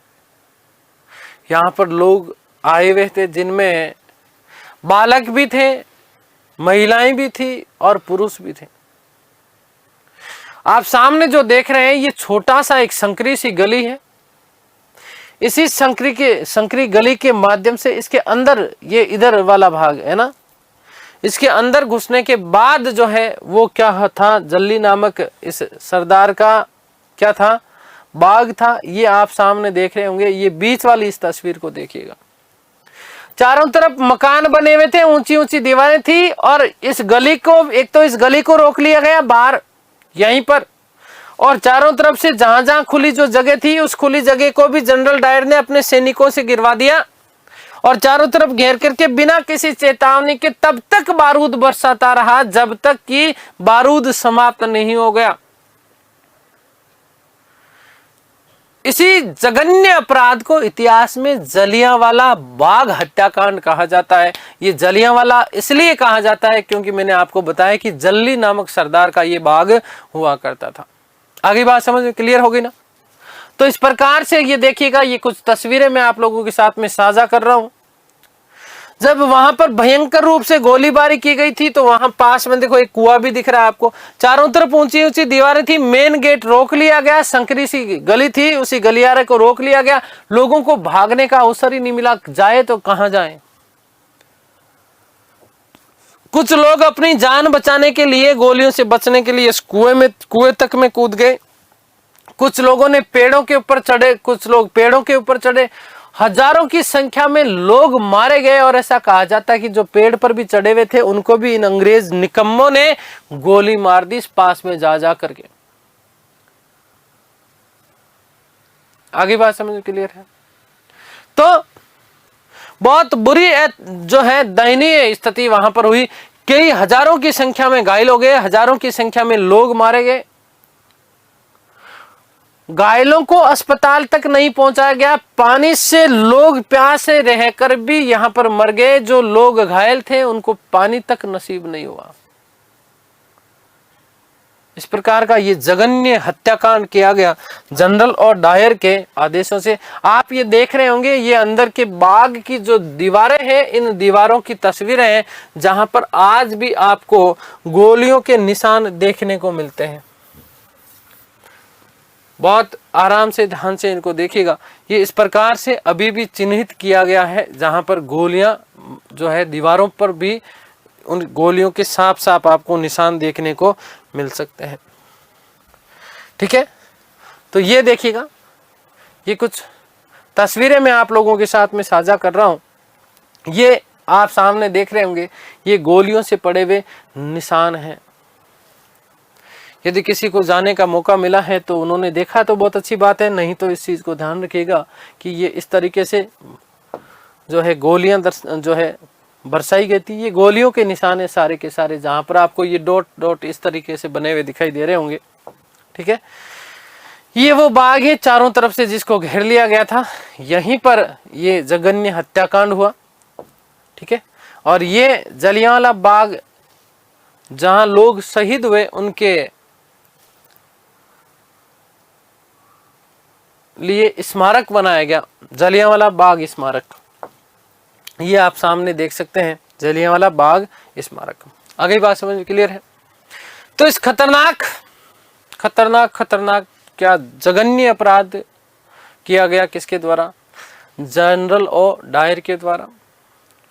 यहां पर लोग आए हुए थे, जिनमें बालक भी थे, महिलाएं भी थी और पुरुष भी थे। आप सामने जो देख रहे हैं ये छोटा सा एक संकरी सी गली है। इसी संकरी गली के माध्यम से इसके अंदर, ये इधर वाला भाग है ना, इसके अंदर घुसने के बाद जो है वो क्या था, जल्ली नामक इस सरदार का क्या था, बाग था। ये आप सामने देख रहे होंगे। ये बीच वाली इस तस्वीर को देखिएगा। चारों तरफ मकान बने हुए थे, ऊंची ऊंची दीवारें थी और इस गली को, एक तो इस गली को रोक लिया गया बाहर यहीं पर, और चारों तरफ से जहां जहां खुली जो जगह थी उस खुली जगह को भी जनरल डायर ने अपने सैनिकों से गिरवा दिया और चारों तरफ घेर करके बिना किसी चेतावनी के तब तक बारूद बरसाता रहा जब तक कि बारूद समाप्त नहीं हो गया। इसी जघन्य अपराध को इतिहास में जलियांवाला बाग हत्याकांड कहा जाता है। ये जलियांवाला इसलिए कहा जाता है क्योंकि मैंने आपको बताया कि जल्ली नामक सरदार का ये बाग हुआ करता था। आगे बात समझ में क्लियर हो गई ना? तो इस प्रकार से ये देखिएगा, ये कुछ तस्वीरें मैं आप लोगों के साथ में साझा कर रहा हूं। जब वहां पर भयंकर रूप से गोलीबारी की गई थी तो वहां पास में देखो एक कुआं भी दिख रहा है आपको। चारों तरफ ऊंची ऊंची दीवारें थी, मेन गेट रोक लिया गया, संकरी सी गली थी, उसी गलियारे को रोक लिया गया। लोगों को भागने का अवसर ही नहीं मिला, जाए तो कहां जाए। कुछ लोग अपनी जान बचाने के लिए, गोलियों से बचने के लिए इस कुएं तक में कूद गए। कुछ लोगों ने पेड़ों के ऊपर चढ़े, कुछ लोग पेड़ों के ऊपर चढ़े। हजारों की संख्या में लोग मारे गए और ऐसा कहा जाता है कि जो पेड़ पर भी चढ़े हुए थे उनको भी इन अंग्रेज निकम्मों ने गोली मार दी पास में जा करके। आगे बात समझ क्लियर है? तो बहुत बुरी जो है दयनीय स्थिति वहां पर हुई। कई हजारों की संख्या में घायल हो गए, हजारों की संख्या में लोग मारे गए। घायलों को अस्पताल तक नहीं पहुंचाया गया, पानी से लोग प्यासे रहकर भी यहां पर मर गए। जो लोग घायल थे उनको पानी तक नसीब नहीं हुआ। इस प्रकार का ये जघन्य हत्याकांड किया गया जनरल और डायर के आदेशों से। आप ये देख रहे होंगे, ये अंदर के बाग की जो दीवारें हैं, इन दीवारों की तस्वीरें हैं जहां पर आज भी आपको गोलियों के निशान देखने को मिलते हैं। बहुत आराम से, ध्यान से इनको देखिएगा। ये इस प्रकार से अभी भी चिन्हित किया गया है जहां पर गोलियां जो है दीवारों पर भी उन गोलियों के साफ साफ आपको निशान देखने को मिल सकते हैं। ठीक है, तो ये देखिएगा, ये कुछ तस्वीरें मैं आप लोगों के साथ में साझा कर रहा हूं। ये आप सामने देख रहे होंगे, ये गोलियों से पड़े हुए निशान हैं। यदि किसी को जाने का मौका मिला है तो उन्होंने देखा तो बहुत अच्छी बात है, नहीं तो इस चीज को ध्यान रखिएगा कि ये इस तरीके से जो है गोलियां जो है बरसाई गई थी। ये गोलियों के निशान है सारे के सारे, जहां पर आपको ये डॉट डॉट इस तरीके से बने हुए दिखाई दे रहे होंगे। ठीक है, ये वो बाग है चारों तरफ से जिसको घेर लिया गया था। यहीं पर ये जघन्य हत्याकांड हुआ। ठीक है, और ये जलियांवाला बाग जहां लोग शहीद हुए उनके लिए स्मारक बनाया गया, जलियांवाला बाग स्मारक। ये आप सामने देख सकते हैं, जलियांवाला बाग स्मारक। आगे बात समझ में क्लियर है? तो इस खतरनाक क्या जघन्य अपराध किया गया, किसके द्वारा? जनरल और डायर के द्वारा।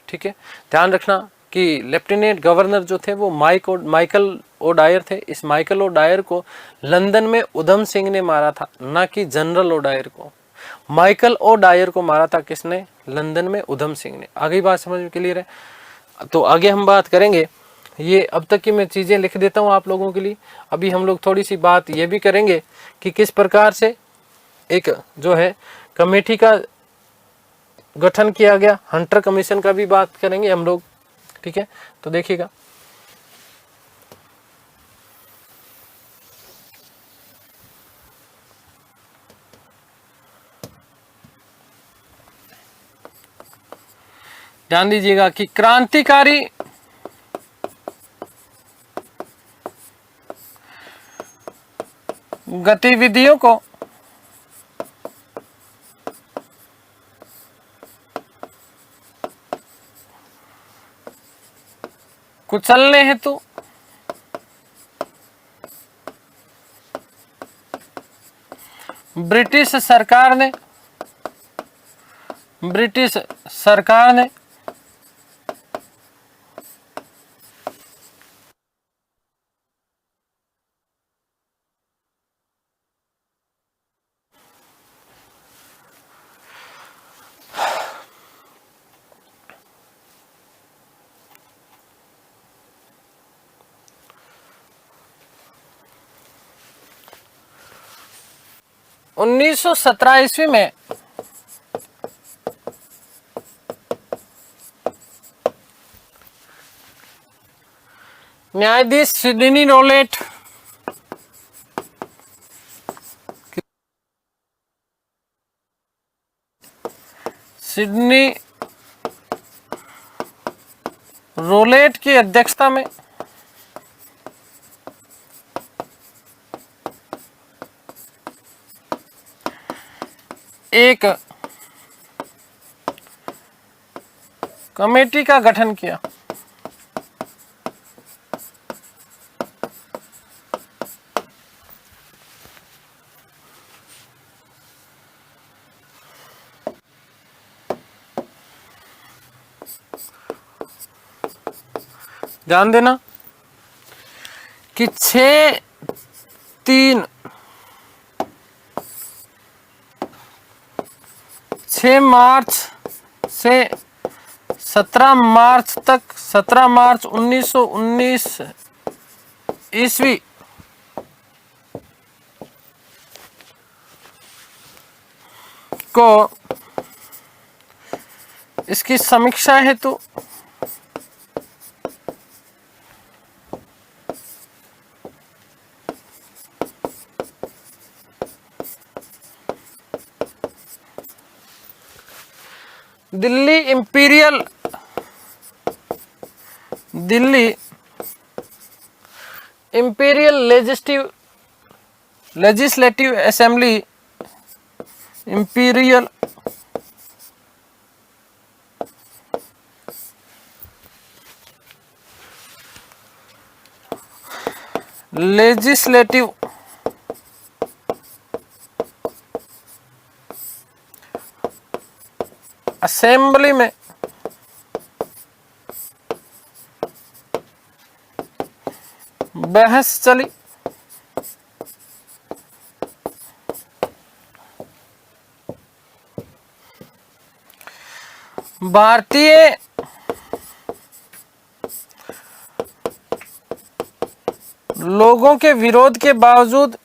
ठीक है, ध्यान रखना कि लेफ्टिनेंट गवर्नर जो थे वो माइकल ओडायर थे। इस माइकल ओडायर को लंदन में उधम सिंह ने मारा था, ना कि जनरल ओडायर को। माइकल ओडायर को मारा था किसने? लंदन में उधम सिंह ने। आगे बात समझ में क्लियर है? तो आगे हम बात करेंगे। ये अब तक की मैं चीजें लिख देता हूँ आप लोगों के लिए। अभी हम लोग थोड़ी सी बात ये भी करेंगे कि किस प्रकार से एक जो है कमेटी का गठन किया गया, हंटर कमीशन का भी बात करेंगे हम लोग। ठीक है, तो देखिएगा। ध्यान दीजिएगा कि क्रांतिकारी गतिविधियों को कुचलने हेतु ब्रिटिश सरकार ने उन्नीस सौ 17 ईस्वी में न्यायाधीश सिडनी रोलेट की अध्यक्षता में एक कमेटी का गठन किया। ध्यान देना कि 6 मार्च से 17 मार्च तक, 17 मार्च 1919 ईस्वी को इसकी समीक्षा हेतु Delhi imperial legislative assembly imperial legislative assembly में बहस चली। भारतीय लोगों के विरोध के बावजूद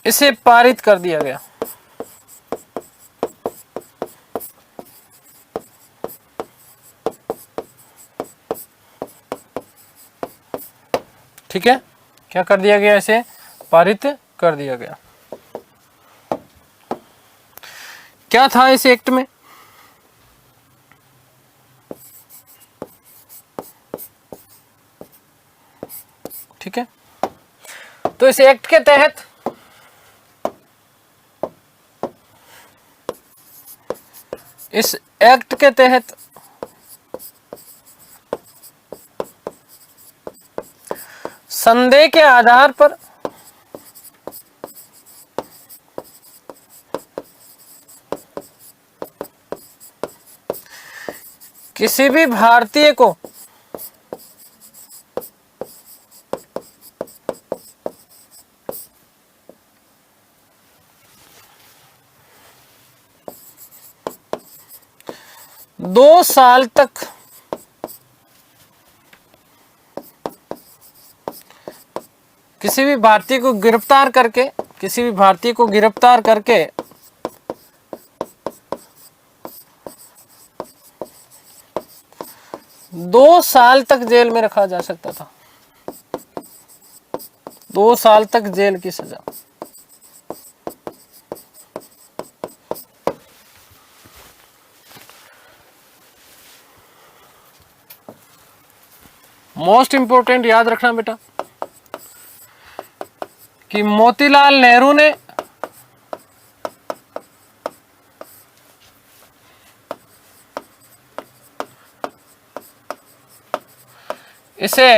इसे पारित कर दिया गया। ठीक है, क्या कर दिया गया? इसे पारित कर दिया गया। क्या था इस एक्ट में? ठीक है, तो इस एक्ट के तहत संदेह के आधार पर किसी भी भारतीय को दो साल तक किसी भी भारतीय को गिरफ्तार करके 2 साल तक जेल में रखा जा सकता था। 2 साल तक जेल की सजा। मोस्ट इंपोर्टेंट याद रखना बेटा कि मोतीलाल नेहरू ने इसे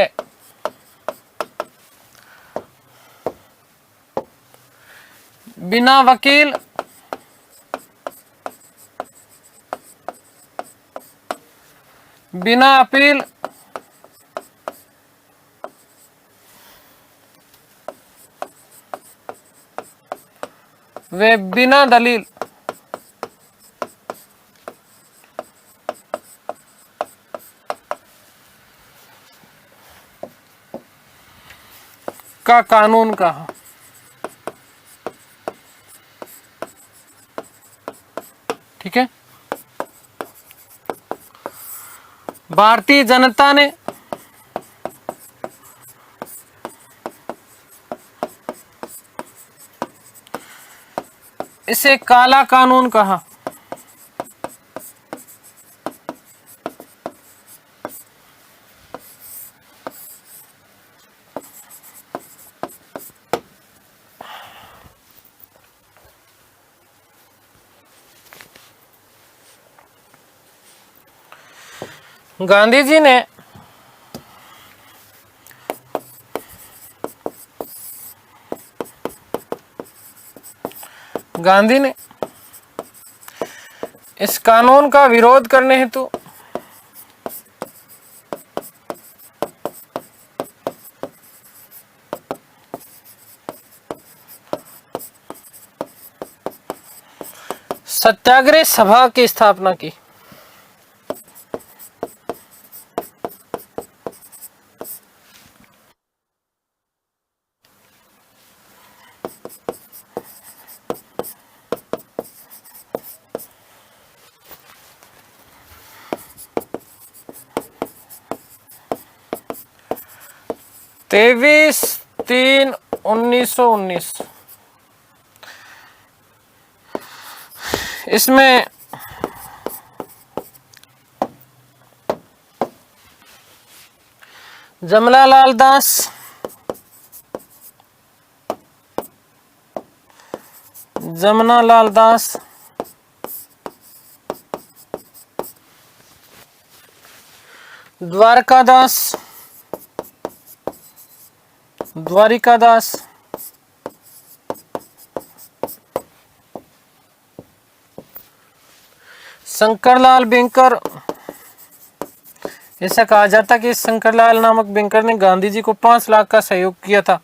बिना वकील बिना अपील वे बिना दलील का कानून कहा। ठीक है, भारतीय जनता ने इसे काला कानून कहा। गांधी जी ने इस कानून का विरोध करने हेतु सत्याग्रह सभा की स्थापना की। तेईस 3/1919 इसमें जमनालाल दास, द्वारिकादास, शंकरलाल बैंकर। ऐसा कहा जाता कि शंकरलाल नामक बैंकर ने गांधी जी को 5 लाख का सहयोग किया था।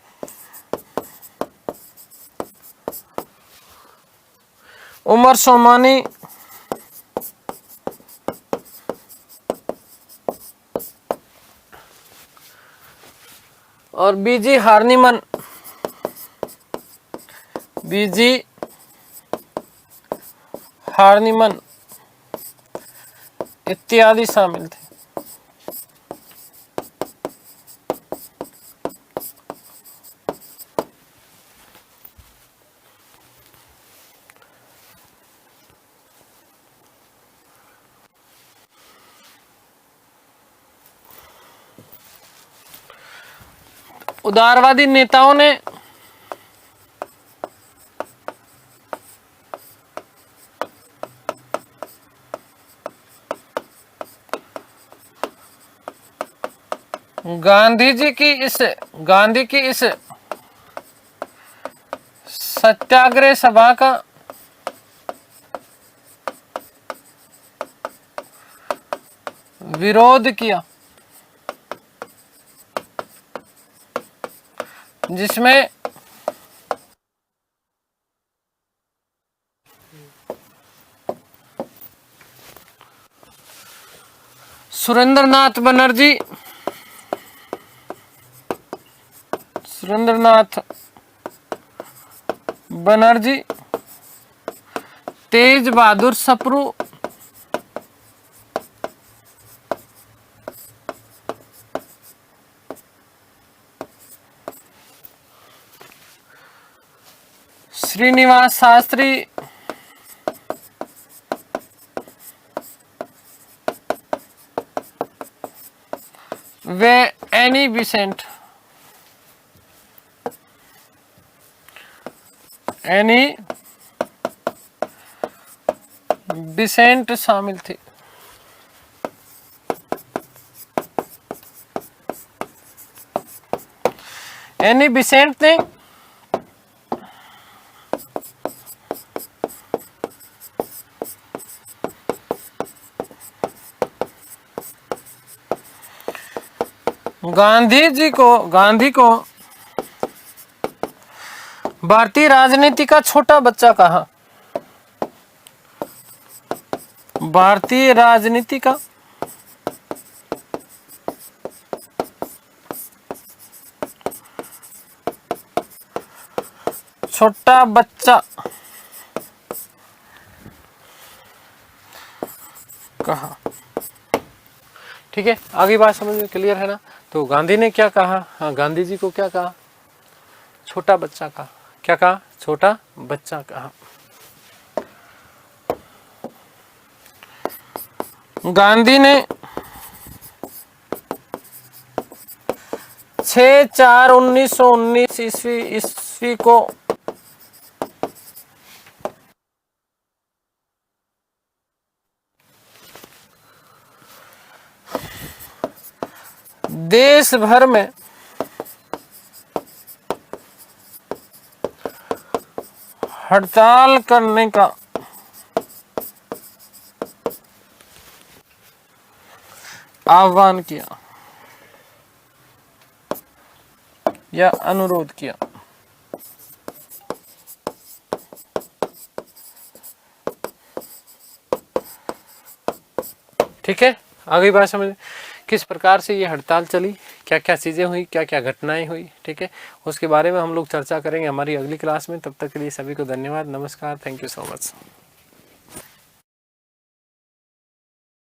उमर सोमानी, और बीजी हार्निमन इत्यादि शामिल थे। उदारवादी नेताओं ने गांधी जी की इस गांधी की इस सत्याग्रह सभा का विरोध किया, जिसमें सुरेंद्रनाथ बनर्जी, तेज बहादुर सप्रू, श्रीनिवास शास्त्री, वे एनी बिसेंट शामिल थे। एनी बिसेंट ने गांधी को भारतीय राजनीति का छोटा बच्चा कहा। भारतीय राजनीति का छोटा बच्चा कहा। ठीक है, आगे बात समझ में क्लियर है ना। तो गांधी ने क्या कहा, हाँ गांधी जी को क्या कहा, छोटा बच्चा कहा। क्या कहा, छोटा बच्चा कहा। गांधी ने 6/4/1919 ईस्वी को देश भर में हड़ताल करने का आह्वान किया या अनुरोध किया। ठीक है, आगे बात समझ, किस प्रकार से ये हड़ताल चली, क्या क्या चीज़ें हुई, क्या क्या घटनाएं हुई। ठीक है, उसके बारे में हम लोग चर्चा करेंगे हमारी अगली क्लास में। तब तक के लिए सभी को धन्यवाद, नमस्कार, थैंक यू सो मच।